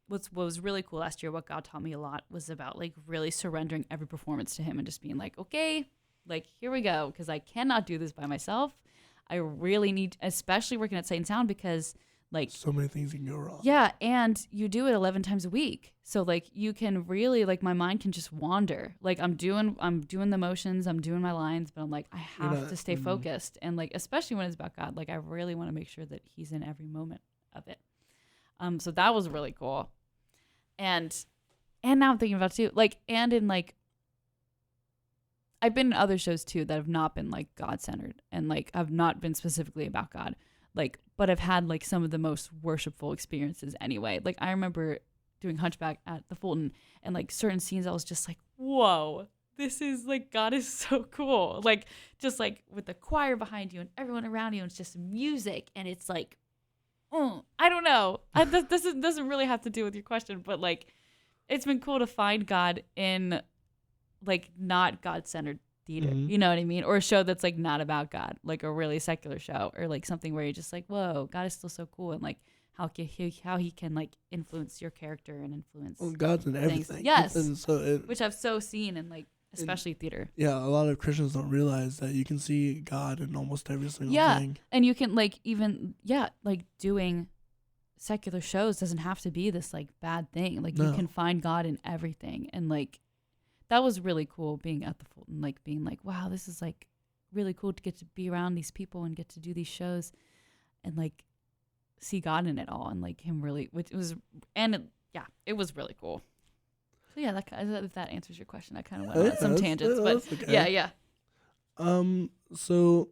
what was really cool last year, what God taught me a lot, was about like really surrendering every performance to him and just being like, okay, like here we go, because I cannot do this by myself. I really need, especially working at Sight and Sound, because like so many things can go wrong. Yeah, and you do it 11 times a week. So like you can really like, my mind can just wander. Like I'm doing the motions, I'm doing my lines, but I'm like, I have to stay focused. And like, especially when it's about God, like I really want to make sure that he's in every moment of it. So that was really cool. And now I'm thinking about too, like, and in like, I've been in other shows too that have not been like God-centered and like have not been specifically about God. Like, but I've had like some of the most worshipful experiences anyway. Like I remember doing Hunchback at the Fulton, and like certain scenes I was just like, whoa, this is like, God is so cool. Like just like with the choir behind you and everyone around you, and it's just music, and it's like, I don't know. This doesn't really have to do with your question, but like it's been cool to find God in like not God-centered theater, you know what I mean? Or a show that's like not about God, like a really secular show, or like something where you're just like, whoa, God is still so cool, and like how he can like influence your character and influence God's in everything. Things. Yes, and so which I've so seen in like especially theater. Yeah, a lot of Christians don't realize that you can see God in almost every single thing. And you can like even like doing secular shows doesn't have to be this like bad thing. Like you can find God in everything, and like that was really cool being at the Fulton, like being like, wow, this is like really cool to get to be around these people and get to do these shows and like see God in it all, and like him really, which was, and it was really cool. So yeah, if that answers your question, I kind of went on some tangents, but okay. yeah. So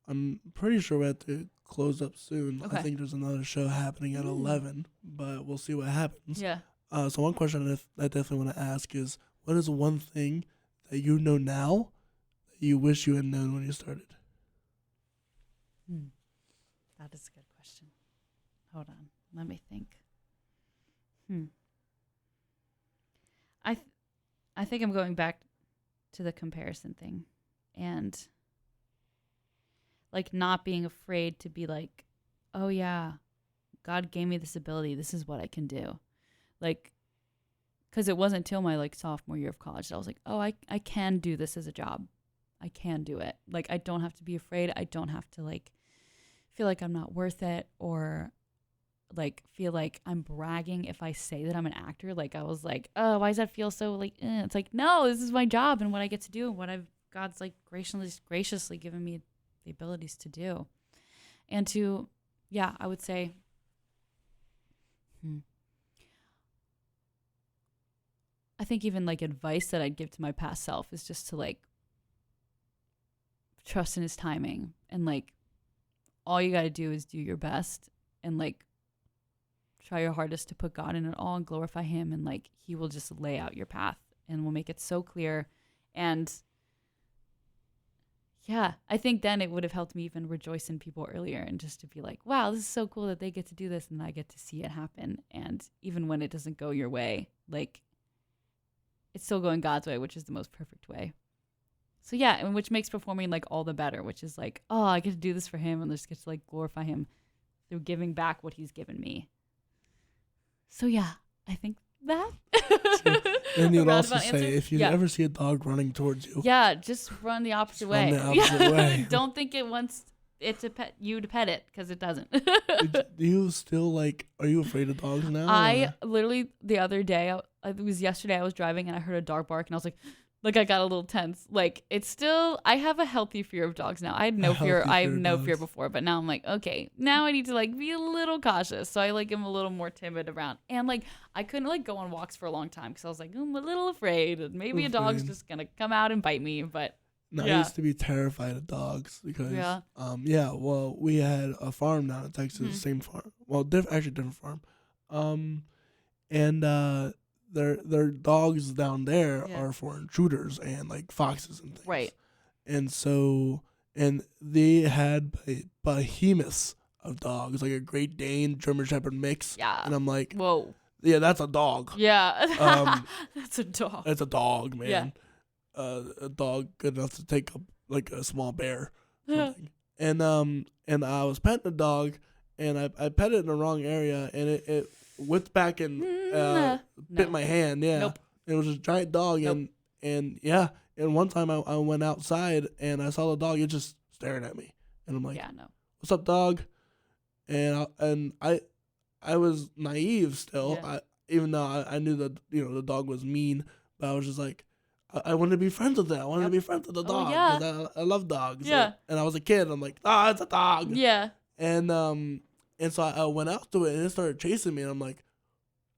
I'm pretty sure we have to close up soon. Okay. I think there's another show happening at 11, but we'll see what happens. Yeah. So one question I definitely want to ask is, what is one thing that you know now that you wish you had known when you started? That is a good question. Hold on. Let me think. I think I'm going back to the comparison thing, and like not being afraid to be like, oh yeah, God gave me this ability. This is what I can do. Like because it wasn't until my like sophomore year of college that I was like, oh, I can do this as a job. I can do it. Like, I don't have to be afraid. I don't have to like feel like I'm not worth it, or like feel like I'm bragging if I say that I'm an actor. Like, I was like, oh, why does that feel so like, It's like, no, this is my job and what I get to do and what God's like graciously given me the abilities to do. And to, yeah, I would say, I think even like advice that I'd give to my past self is just to like trust in his timing, and like all you got to do is do your best and like try your hardest to put God in it all and glorify him, and like he will just lay out your path and will make it so clear. And yeah, I think then it would have helped me even rejoice in people earlier, and just to be like, wow, this is so cool that they get to do this and I get to see it happen. And even when it doesn't go your way, like it's still going God's way, which is the most perfect way. So yeah, and which makes performing like all the better, which is like, oh, I get to do this for him and just get to like glorify him through giving back what he's given me. So yeah, I think that. And you'd also say, answer? if you ever see a dog running towards you, yeah, just run the opposite way. Run the opposite way. Don't think it wants it to pet you to pet it, because it doesn't. Do you still like? Are you afraid of dogs now? I literally the other day, it was yesterday, I was driving and I heard a dog bark and I was like I got a little tense. Like, it's still, I have a healthy fear of dogs now. I had no fear. I had no fear before, but now I'm like, okay, now I need to like be a little cautious. So I like am a little more timid around, and like I couldn't like go on walks for a long time because I was like, I'm a little afraid and maybe a dog's just gonna come out and bite me. But no, I used to be terrified of dogs because well, we had a farm down in Texas, same farm. Well, different farm. And their dogs down there are for intruders and like foxes and things. Right. And so, and they had behemoths of dogs, like a Great Dane, German Shepherd mix. Yeah. And I'm like, whoa. Yeah, that's a dog. Yeah. That's a dog. That's a dog, man. Yeah. A dog good enough to take up like a small bear. Something. And I was petting the dog, and I pet it in the wrong area, and it whipped back and bit my hand. Yeah. Nope. It was a giant dog, and one time I went outside and I saw the dog. It just staring at me, and I'm like, what's up, dog? And I was naive still. Yeah. Even though I knew that the dog was mean, but I was just like, I wanted to be friends with it. I wanted to be friends with the dog. Because I love dogs. Yeah. And I was a kid. I'm like, it's a dog. Yeah. And so I went out to it, and it started chasing me, and I'm like,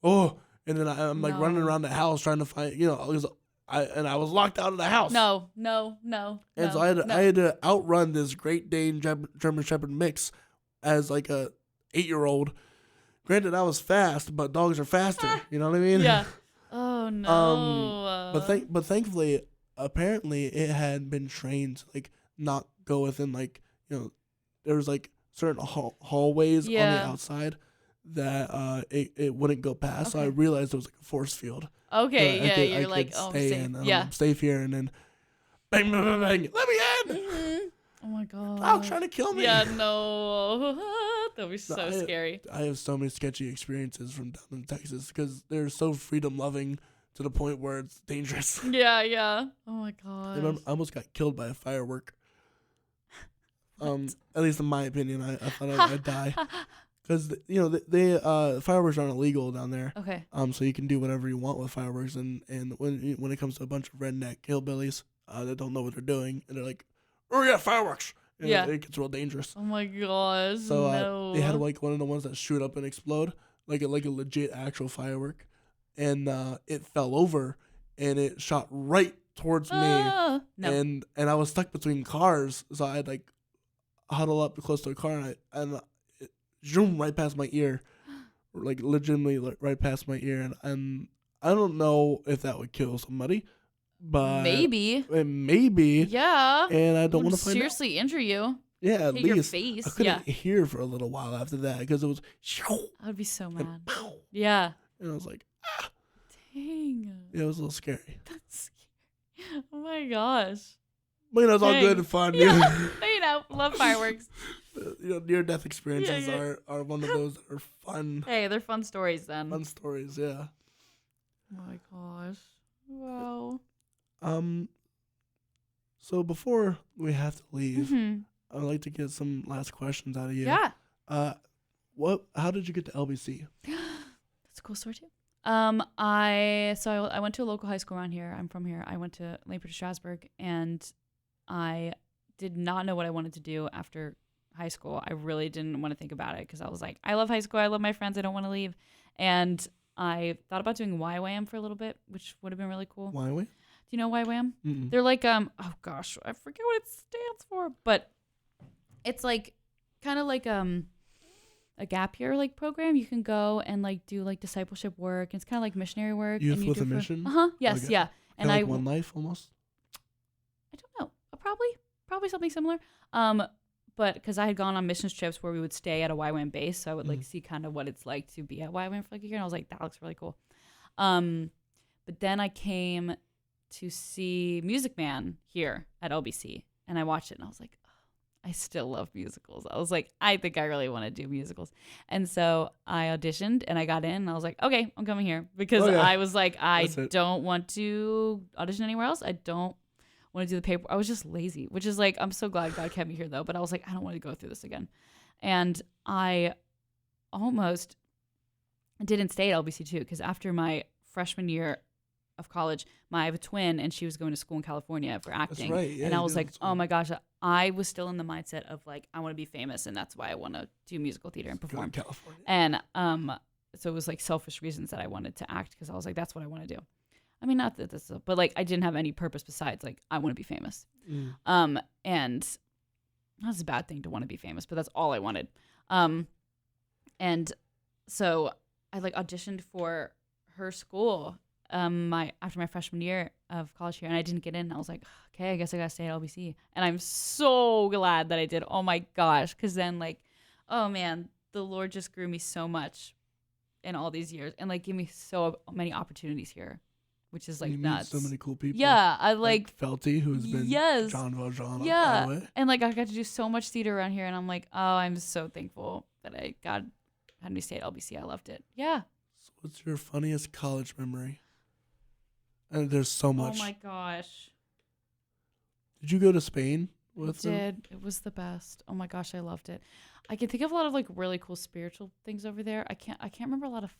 oh. And then I'm like running around the house trying to find, because I was locked out of the house. No. And so I had to outrun this Great Dane German Shepherd mix as like a 8-year-old. Granted, I was fast, but dogs are faster. You know what I mean? Yeah. Oh no. But thankfully, apparently, it had been trained to like not go within like there was like certain hallways on the outside that it wouldn't go past. Okay. So I realized it was like a force field. Okay, you're like, oh, I'm safe. I'm safe here, and then bang, bang, bang, bang, let me in. Mm-hmm. Oh my god. Dog's trying to kill me. Yeah, no. That'd be so scary. I have so many sketchy experiences from down in Texas because they're so freedom loving to the point where it's dangerous. Yeah. Oh my god. I almost got killed by a firework. At least in my opinion, I thought I'd die. Because they fireworks aren't illegal down there. Okay. So you can do whatever you want with fireworks, and when it comes to a bunch of redneck hillbillies that don't know what they're doing, and they're like, oh yeah, fireworks. And it gets real dangerous. Oh my gosh. So no. they had like one of the ones that shoot up and explode, like a legit actual firework, and it fell over, and it shot right towards me, No. and I was stuck between cars, so I had like huddle up close to a car, and it zoomed right past my ear, like legitimately right past my ear, and I don't know if that would kill somebody, but maybe. Yeah. And I don't want to seriously injure you. Yeah, at hit least your face. I couldn't hear for a little while after that because it was. I would be so mad. And, pow, yeah. And I was like, dang. Yeah, it was a little scary. That's scary. Oh my gosh. But it's all good and fun. Yeah. Love fireworks. Near-death experiences are one of those that are fun. Hey, they're fun stories then. Fun stories, yeah. Oh my gosh. Wow. So before we have to leave, Mm-hmm. I'd like to get some last questions out of you. Yeah. How did you get to LBC? That's a cool story too. I went to a local high school around here. I'm from here. I went to Lancaster Strasburg, and I did not know what I wanted to do after high school. I really didn't want to think about it because I was like, I love high school. I love my friends. I don't want to leave. And I thought about doing YWAM for a little bit, which would have been really cool. YWAM? Do you know YWAM? Mm-mm. They're like, oh gosh, I forget what it stands for, but it's like kind of like a gap year like program. You can go and like do like discipleship work. It's kind of like missionary work. Youth and you with do a mission? Yes, Okay. yeah. And Like One Life almost? I don't know. Probably something similar. But because I had gone on missions trips where we would stay at a YWAM base, so I would like see kind of what it's like to be at YWAM for like a year, and I was like, that looks really cool. But then I came to see Music Man here at LBC, and I watched it, and I was like, oh, I still love musicals. I was like, I think I really want to do musicals, and so I auditioned, and I got in, and I was like, okay, I'm coming here because I was like, I don't want to audition anywhere else. I don't want to do the paper. I was just lazy, which is like, I'm so glad God kept me here though. But I was like, I don't want to go through this again. And I almost didn't stay at LBC too, because after my freshman year of college, I have a twin and she was going to school in California for acting. That's right. Yeah, and I was like, oh my gosh, I was still in the mindset of like, I want to be famous, and that's why I want to do musical theater and perform. Go to California. And so it was like selfish reasons that I wanted to act, because I was like, that's what I want to do. I mean, not that this, but like I didn't have any purpose besides like I want to be famous. And that's a bad thing to want to be famous, but that's all I wanted. And so I like auditioned for her school after my freshman year of college here, and I didn't get in. I was like, okay, I guess I gotta stay at LBC, and I'm so glad that I did. Oh my gosh, because then like, oh man, the Lord just grew me so much in all these years, and like gave me so many opportunities here. Which is like nuts. So many cool people. Yeah, I like Felty, who's been John Valjean. Yeah, By the way. and like I got to do so much theater around here, and I'm like, oh, I'm so thankful that God had me stay at LBC. I loved it. Yeah. So what's your funniest college memory? And there's so much. Oh my gosh. Did you go to Spain with them? Did. It was the best. Oh my gosh, I loved it. I can think of a lot of like really cool spiritual things over there. I can't remember a lot of.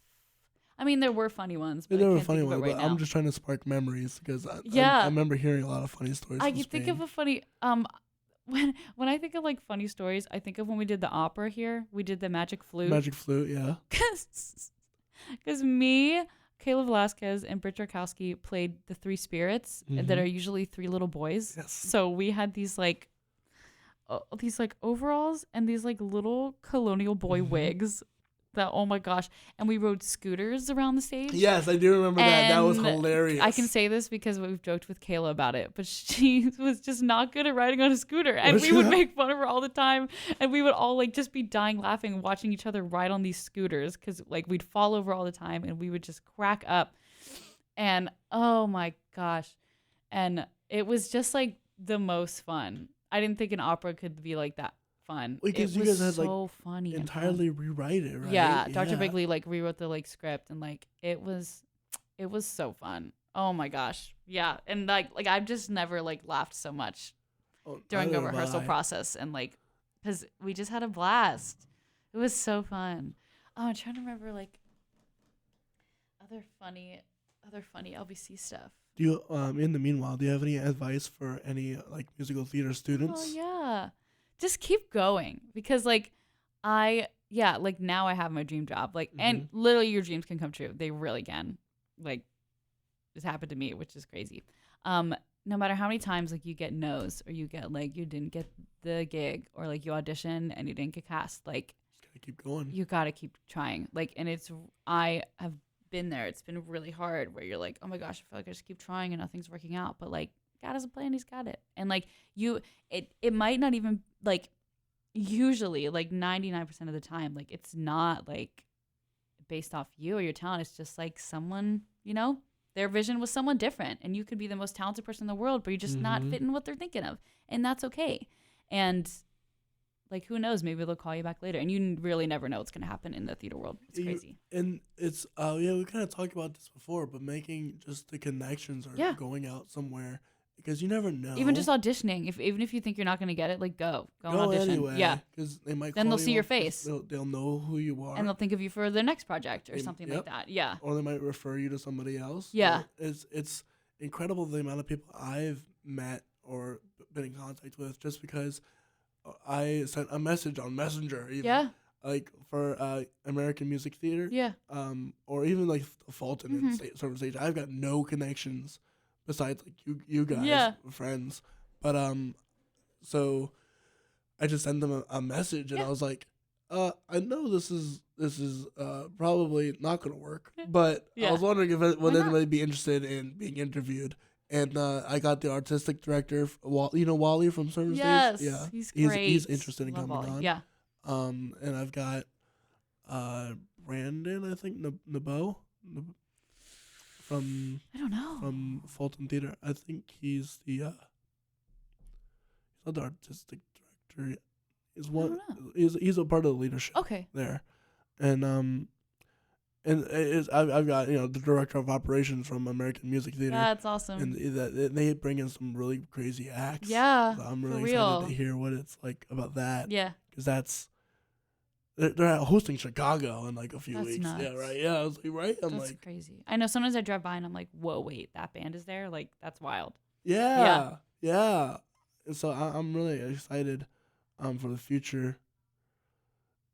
I mean, there were funny ones. But there I were can't funny think of it ones, right but now. I'm just trying to spark memories because I remember hearing a lot of funny stories. I from can think of Spain. a funny when I think of like funny stories, I think of when we did the opera here. We did the Magic Flute. Magic Flute, yeah. Because me, Kayla Velasquez, and Britt Jarkowski played the three spirits that are usually three little boys. Yes. So we had these like overalls and these like little colonial boy wigs. That, oh my gosh. And we rode scooters around the stage. Yes, I do remember that. That was And hilarious. I can say this because we've joked with Kayla about it, but she was just not good at riding on a scooter. And we would make fun of her all the time. And we would all like just be dying laughing watching each other ride on these scooters, because like we'd fall over all the time and we would just crack up. And oh my gosh. And it was just like the most fun. I didn't think an opera could be like that fun. Because it you was guys had so like funny entirely rewrite it, right? Yeah, Dr. Bigley like rewrote the like script, and like it was so fun. Oh my gosh. Yeah. And like I've just never like laughed so much during a rehearsal process, and like because we just had a blast. It was so fun. Oh, I'm trying to remember like other funny LBC stuff. Do you in the meanwhile, do you have any advice for any like musical theater students? Oh yeah. Just keep going, because like like now I have my dream job, like and literally your dreams can come true. They really can. Like this happened to me, which is crazy. No matter how many times like you get no's, or you get like you didn't get the gig, or like you audition and you didn't get cast, like Just gotta keep going. you gotta keep trying. Like, and I have been there. It's been really hard where you're like, oh my gosh, I feel like I just keep trying and nothing's working out, but like God has a plan, he's got it. And like it might not even like, usually like 99% of the time, like it's not like based off you or your talent. It's just like someone, their vision was someone different, and you could be the most talented person in the world, but you're just not fitting what they're thinking of, and that's okay. And like, who knows? Maybe they'll call you back later. And you really never know what's going to happen in the theater world. It's crazy. And it's, yeah, we kind of talked about this before, but making just the connections or going out somewhere, because you never know. Even just auditioning. Even if you think you're not going to get it, like, go and audition. Anyway, yeah. Because they might then call they'll you see your up, face. They'll know who you are. And they'll think of you for their next project or something like that. Yeah. Or they might refer you to somebody else. Yeah. It's incredible the amount of people I've met or been in contact with just because I sent a message on Messenger. Even, Yeah. Like for American Music Theater. Yeah. Or even like Fulton and Service Stage. I've got no connections besides like you guys, friends. But so I just sent them a message and I was like, I know this is probably not gonna work, but I was wondering if would anybody be interested in being interviewed. And I got the artistic director, Wally from Service Stage. Yeah, he's great. He's interested in coming Wally. on. Yeah. And I've got Brandon, I think Nebo from I don't know. From Fulton Theatre. I think he's he's not the artistic director. He's a part of the leadership. Okay. There, and I've got the director of operations from American Music Theater. That's awesome. And they bring in some really crazy acts. Yeah, so I'm really for excited real. to hear what it's like about that. Yeah, because they're hosting Chicago in like a few That's weeks. nuts. Yeah, right. Yeah, I was like, right. I'm that's like, crazy. I know sometimes I drive by and I'm like, whoa, wait, that band is there? Like, that's wild. yeah. And so I'm really excited for the future.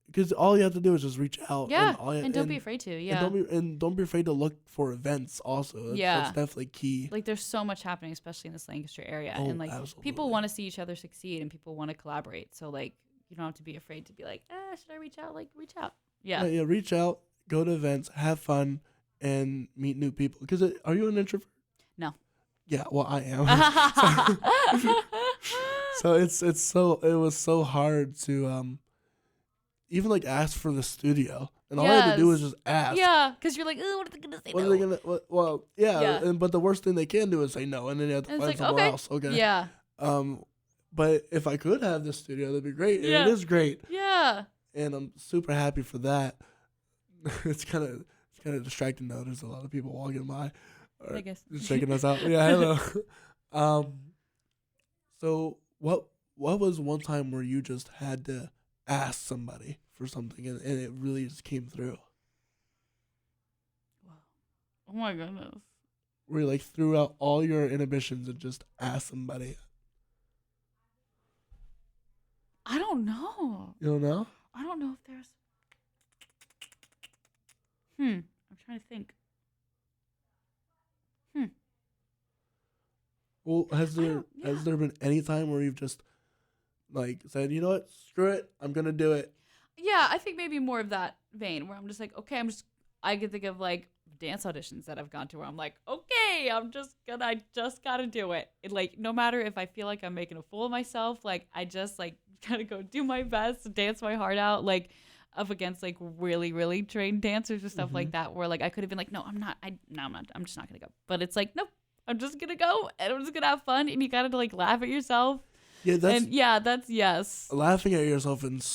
Because all you have to do is just reach out. Yeah, and don't be afraid to. Yeah. And don't be afraid to look for events also. That's definitely key. Like, there's so much happening, especially in this Lancaster area. Oh, and, like, absolutely. people want to see each other succeed and people want to collaborate. So, like, you don't have to be afraid to be like, should I reach out? Like, reach out. Yeah. Yeah, reach out, go to events, have fun, and meet new people. Because are you an introvert? No. Yeah, well, I am. So it was so hard to even like ask for the studio, and all I had to do was just ask. Yeah, because you're like, what are they gonna say? What are they gonna? Well, yeah. But the worst thing they can do is say no, and then you have to And find it's like, somewhere okay. else. Okay. Yeah. But if I could have the studio, that'd be great. Yeah. And it is great. Yeah. And I'm super happy for that. It's kind of distracting though. There's a lot of people walking by, I guess. just checking us out. Yeah, hello. So what was one time where you just had to ask somebody for something and it really just came through? Wow. Oh my goodness. Where you like threw out all your inhibitions and just asked somebody. I don't know. You don't know? I don't know if there's. I'm trying to think. Well, has there been any time where you've just like said, you know what, screw it, I'm gonna do it? Yeah, I think maybe more of that vein where I'm just like, okay, I can think of like dance auditions that I've gone to where I'm like, okay, I just gotta do it. Like, no matter if I feel like I'm making a fool of myself, like I just like gotta go do my best, dance my heart out, like up against like really, really trained dancers or stuff like that, where like I could have been like, I'm just not gonna go. But it's like, nope, I'm just gonna go and I'm just gonna have fun, and you gotta like laugh at yourself. Yeah, that's yes. Laughing at yourself is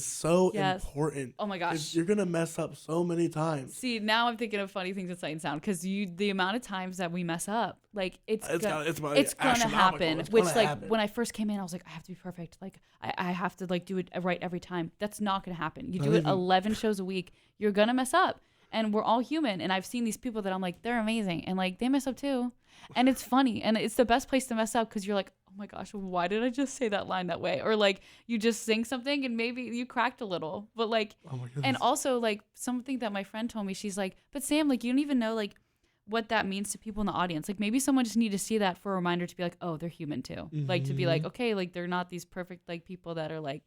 so important. Oh my gosh. You're gonna mess up so many times. See, now I'm thinking of funny things in Sight and Sound because the amount of times that we mess up, like it's gonna happen. When I first came in, I was like, I have to be perfect. Like I have to like do it right every time. That's not gonna happen. You do it 11 shows a week, you're gonna mess up. And we're all human. And I've seen these people that I'm like, they're amazing, and like they mess up too. And it's funny, and it's the best place to mess up because you're like, oh my gosh, why did I just say that line that way? Or like you just sing something and maybe you cracked a little, but like, oh my goodness. And also like something that my friend told me, she's like, but Sam, like you don't even know like what that means to people in the audience. Like maybe someone just need to see that for a reminder to be like, oh, they're human too. Like to be like, okay, like they're not these perfect like people that are like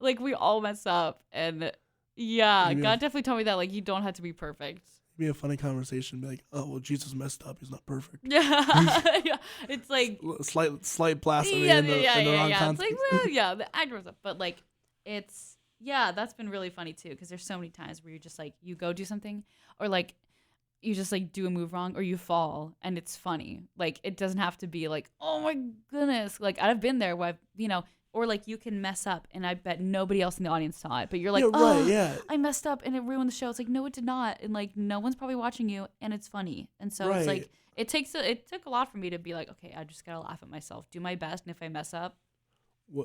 we all mess up. And yeah, God definitely told me that like you don't have to be perfect. Be a funny conversation. Be like, oh well, Jesus messed up. He's not perfect. Yeah, yeah. It's like slight blasphemy in the wrong context. It's like, well, yeah, the actor was up, but like, it's that's been really funny too because there's so many times where you're just like you go do something or like you just like do a move wrong or you fall and it's funny. Like it doesn't have to be like, oh my goodness. Like I've been there where I've or like you can mess up and I bet nobody else in the audience saw it, but you're like, Yeah, oh, right, yeah. I messed up and it ruined the show. It's like, no, it did not. And like, no one's probably watching you and it's funny. And so it's Right. like, it took a lot for me to be like, okay, I just got to laugh at myself, do my best. And if I mess up,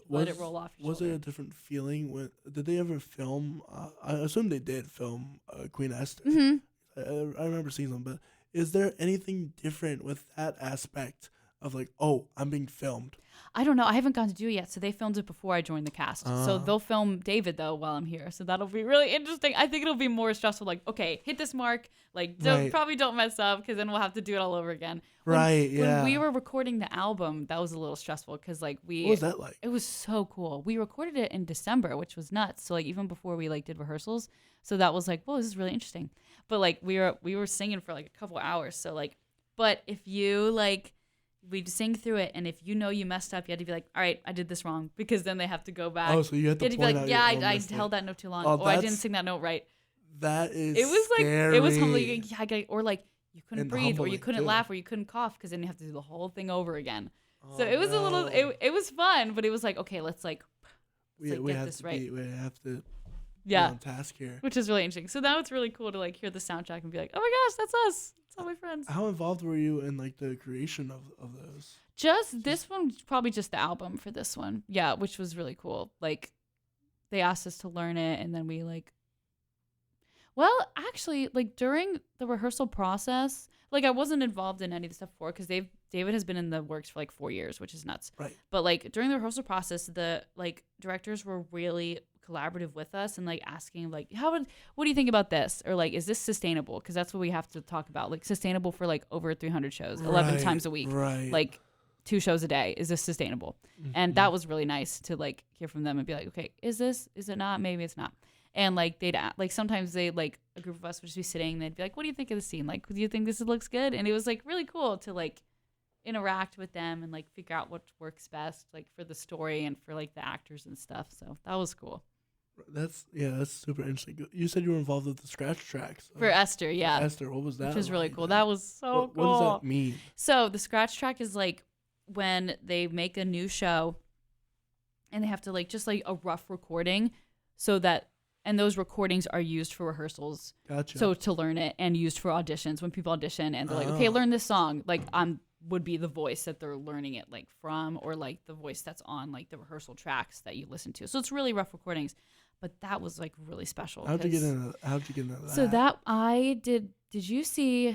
let it roll off your Was shoulder. there a different feeling when did they ever film? I assume they did film Queen Esther. Mm-hmm. I remember seeing them, but is there anything different with that aspect of like, oh, I'm being filmed? I don't know. I haven't gotten to do it yet. So they filmed it before I joined the cast. So Ah. they'll film David though while I'm here. So that'll be really interesting. I think it'll be more stressful. Like, okay, hit this mark. Like, Right. probably don't mess up because then we'll have to do it all over again. Right, yeah. When we were recording the album, that was a little stressful because like What was that like? it was so cool. We recorded it in December, which was nuts. So like even before we like did rehearsals, so that was like, whoa, this is really interesting. But like we were singing for like a couple hours. So like, but if you like, we'd sing through it, and if you know you messed up, you had to be like, all right, I did this wrong, because then they have to go back. Oh, so you had to You had to be point like, out yeah, your own I mistake. held that note too long, Oh, or I didn't that's- sing that note right. That is It was like scary. it was humbling, or like you couldn't And breathe, or you humbling, couldn't too. laugh, or you couldn't cough, because then you have to do the whole thing over again. So it was a little, no. it was fun, but it was like, okay, let's like we get have this to right. we have to be yeah, on task here. which is really interesting. So now it's really cool to like hear the soundtrack and be like, oh my gosh, that's us. It's all my friends. How involved were you in like the creation of those? Just this one, probably just the album for this one. Yeah, which was really cool. Like, they asked us to learn it, and then we like. Well, actually, like during the rehearsal process, like I wasn't involved in any of the stuff before because David has been in the works for like 4 years, which is nuts. Right. But like during the rehearsal process, the like directors were really collaborative with us and like asking like, what do you think about this, or like, is this sustainable? Because that's what we have to talk about, like sustainable for like over 300 shows, 11 Right, times a week, Right. like 2 shows a day. Is this sustainable? And that was really nice to like hear from them and be like, okay, is it not? Maybe it's not. And like like sometimes they like a group of us would just be sitting and they'd be like, what do you think of the scene? Like, do you think this looks good? And it was like really cool to like interact with them and like figure out what works best, like for the story and for like the actors and stuff. So that was cool. That's super interesting. You said you were involved with the scratch tracks For Esther, yeah. Esther, what was that? Which was really like cool. then? That was so What cool. does that mean? So the scratch track is like when they make a new show and they have to like just like a rough recording so that, and those recordings are used for rehearsals. Gotcha. So to learn it, and used for auditions when people audition and they're like, okay, Oh. learn this song. Like would be the voice that they're learning it like from, or like the voice that's on like the rehearsal tracks that you listen to. So it's really rough recordings, but that was like really special. How'd you get 'cause- into that? So that I did you see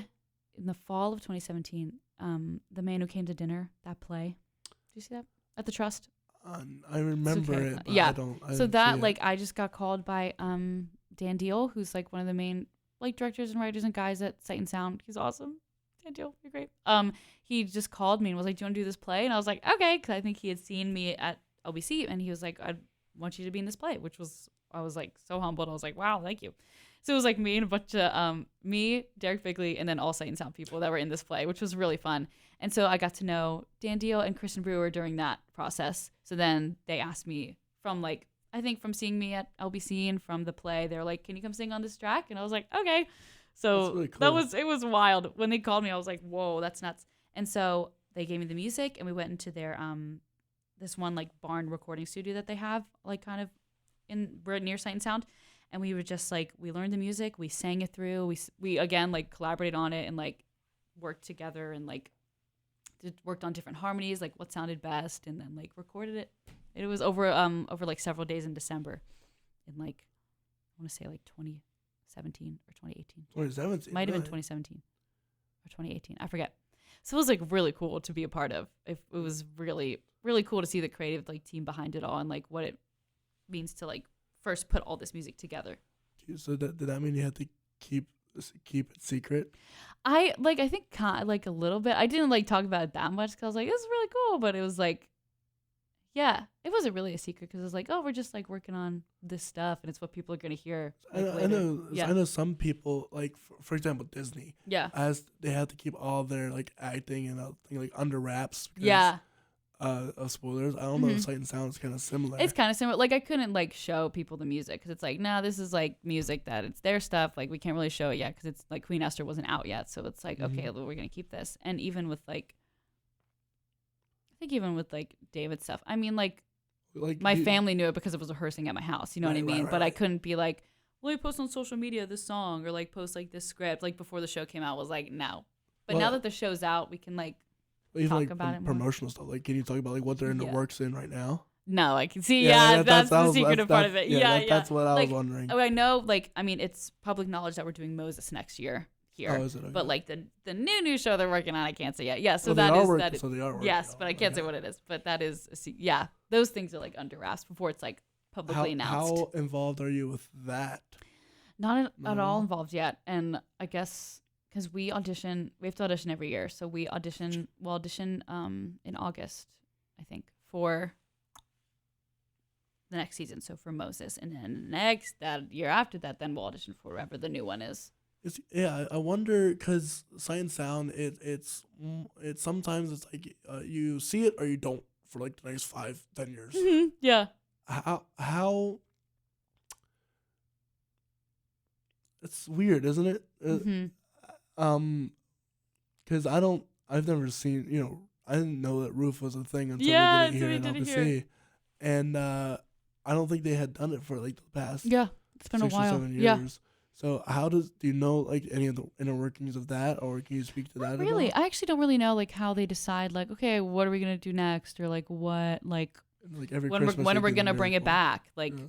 in the fall of 2017, The Man Who Came to Dinner, that play? Did you see that at the Trust? I remember okay. it. But Yeah. I don't. I So didn't that see it. like I just got called by Dan Deal, who's like one of the main like directors and writers and guys at Sight and Sound. He's awesome. Dan Deal, you're great. He just called me and was like, "Do you want to do this play?" And I was like, "Okay," because I think he had seen me at LBC, and he was like, "I want you to be in this play," which was, I was like so humbled. I was like, "Wow, thank you." So it was like me and a bunch of me, Derek Bigley, and then all Sight and Sound people that were in this play, which was really fun. And so I got to know Dan Deal and Kristen Brewer during that process. So then they asked me from like, I think from seeing me at LBC and from the play, they're like, "Can you come sing on this track?" And I was like, "Okay." So That's really cool. it was wild. When they called me, I was like, "Whoa, that's nuts." And so they gave me the music, and we went into their this one like barn recording studio that they have, like kind of we're near Sight and Sound. And we were just like, we learned the music, we sang it through, we again like collaborated on it and like worked together and like worked on different harmonies, like what sounded best, and then like recorded it. It was over like several days in December, in like I want to say like 2017 or 2018. 2017. Might have been really? 2017 or 2018. I forget. So it was like really cool to be a part of. It was really really cool to see the creative like team behind it all and like what it means to like first put all this music together. So did that mean you had to keep it secret? I think like a little bit. I didn't like talk about it that much because I was like, this is really cool, but it was like, yeah, it wasn't really a secret because it was like, oh, we're just like working on this stuff and it's what people are gonna hear. Like, I later. know. Yeah. I know some people, like for example, Disney, Yeah. as they have to keep all their like acting and everything like under wraps. Because, Yeah. Of spoilers. I don't know if Mhm. Sight and Sound is kind of similar. It's kind of similar. Like I couldn't like show people the music because it's like, no, this is like music that it's their stuff. Like we can't really show it yet because it's like Queen Esther wasn't out yet. So it's like, okay, well, we're gonna keep this. And even with like, I think even with like David's stuff, I mean, like like my family knew it because it was rehearsing at my house. You know what I Right, mean? right, But I right. couldn't be like, well, I post on social media this song or like post like this script. Like before the show came out, was like, no. But now Well- that the show's out, we can like even talk like about it more. promotional stuff. Like, can you talk about like what they're in the Yeah. works in right now? No, I can see. Yeah, Yeah, that's the secretive part of it. Yeah. That's what I Like, was wondering. I know, like, I mean, it's public knowledge that we're doing Moses next year here. Oh, is it? Okay. But like the new show they're working on, I can't say yet. Yeah, so Well, that they are is work- that. so they are working yes, on but it, I can't say okay. what it is. But that is, yeah, those things are like under wraps before it's like publicly announced. How involved are you with that? Not at all No. involved yet, and I guess because we have to audition every year, so we'll audition in August, I think, for the next season. So for Moses, and then that year after that, then we'll audition for whatever the new one is. I wonder because Sight and Sound, it's sometimes it's like you see it or you don't for like the next 5-10 years. Yeah. How it's weird, isn't it? Because I've never seen, I didn't know that Ruth was a thing until Yeah, we did it until here we in did it here. LPC, and I don't think they had done it for like the past Yeah, it's been 6 a or while. 7 Yeah. years. So do you know like any of the inner workings of that, or can you speak to that? Not at really, all? I actually don't really know like how they decide like, okay, what are we gonna do next, or like what like Like every when Christmas are they we do the gonna bring it miracle. back? Like Yeah.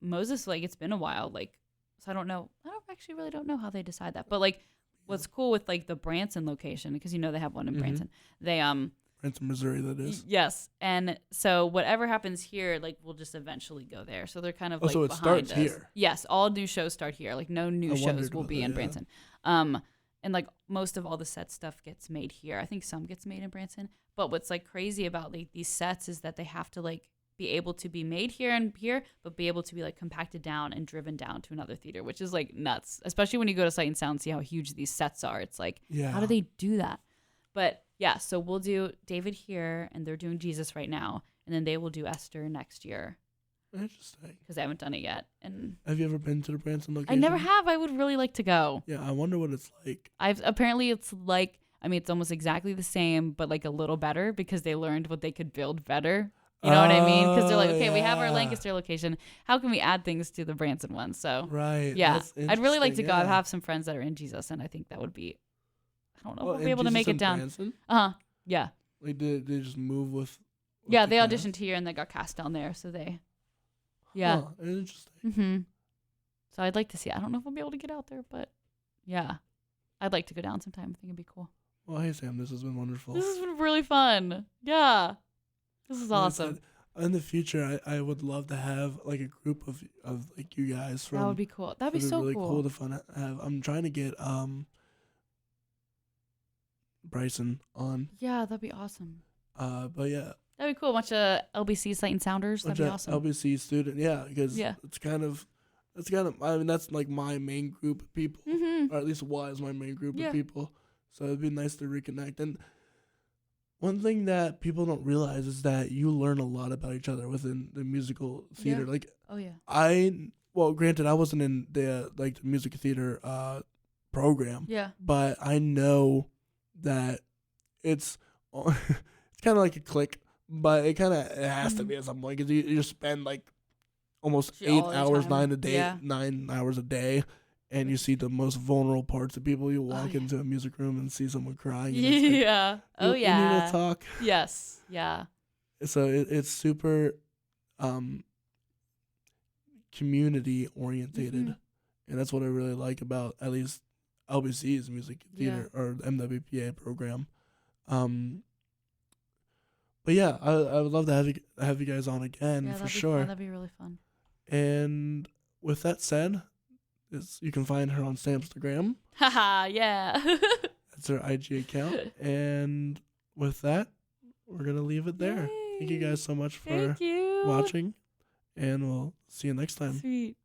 Moses, like it's been a while, like so I don't know. I don't actually really don't know how they decide that. But like what's cool with like the Branson location, because they have one in Mhm. Branson. They Branson, Missouri, that is. yes, and so whatever happens here, like we'll just eventually go there. So they're kind of Oh, like so it behind starts us. here? Yes, all new shows start here. Like no new I shows wondered will about be that, in yeah. Branson. And like most of all the set stuff gets made here. I think some gets made in Branson. But what's like crazy about like these sets is that they have to like be able to be made here and here, but be able to be like compacted down and driven down to another theater, which is like nuts. Especially when you go to Sight and Sound and see how huge these sets are. It's like, Yeah. how do they do that? But yeah, so we'll do David here, and they're doing Jesus right now, and then they will do Esther next year Interesting. because they haven't done it yet. And Have you ever been to the Branson location? I never have. I would really like to go. Yeah, I wonder what it's like. Apparently it's like, I mean, it's almost exactly the same, but like a little better because they learned what they could build better. You know what I mean? Because they're like, okay, we have our yeah. Lancaster location. How can we add things to the Branson one? So Right. yeah, that's I'd really like to interesting, go. I yeah. have some friends that are in Jesus, and I think that would be, I don't know, Oh, if I'll and be able to Jesus make in it down. Branson? Yeah. Like, did they just move with Yeah, the they cast? auditioned here and they got cast down there. So they, yeah. Huh, interesting. Mm-hmm. So I'd like to see. I don't know if I'll be able to get out there, but yeah, I'd like to go down sometime. I think it'd be cool. Well, hey, Sam, this has been wonderful. This has been really fun. Yeah, this is Like I awesome. said, in the future, I would love to have like a group of like you guys from. That would be cool. That'd be it'd so really cool. cool to have. I'm trying to get Bryson on. Yeah, that'd be awesome. But yeah, That'd be cool. A bunch of LBC Sight and Sounders. That'd be awesome. LBC student, yeah, because Yeah. it's kind of. I mean, that's like my main group of people, Mm-hmm. or at least was my main group Yeah. of people. So it'd be nice to reconnect. And one thing that people don't realize is that you learn a lot about each other within the musical theater. Yeah. Like Oh yeah. granted, I wasn't in the music theater program, Yeah. but I know that it's it's kind of like a clique, but it has to be at some point because you just spend like almost All 8 the hours, time. 9 Yeah. hours a day, and you see the most vulnerable parts of people. You walk yeah. into a music room and see someone crying. And it's like, Yeah. Oh you need yeah. to talk. Yes. Yeah. So it's super community orientated, Mhm. and that's what I really like about at least LBC's music theater or MWPA program. But yeah, I would love to have you guys on again Yeah, for that'd be sure. fun. That'd be really fun. And with that said, you can find her on Samstagram. Haha. Yeah. That's her IG account. And with that, we're gonna leave it there. Thank you Yay. guys so much for Thank you. watching, and we'll see you next time. Sweet.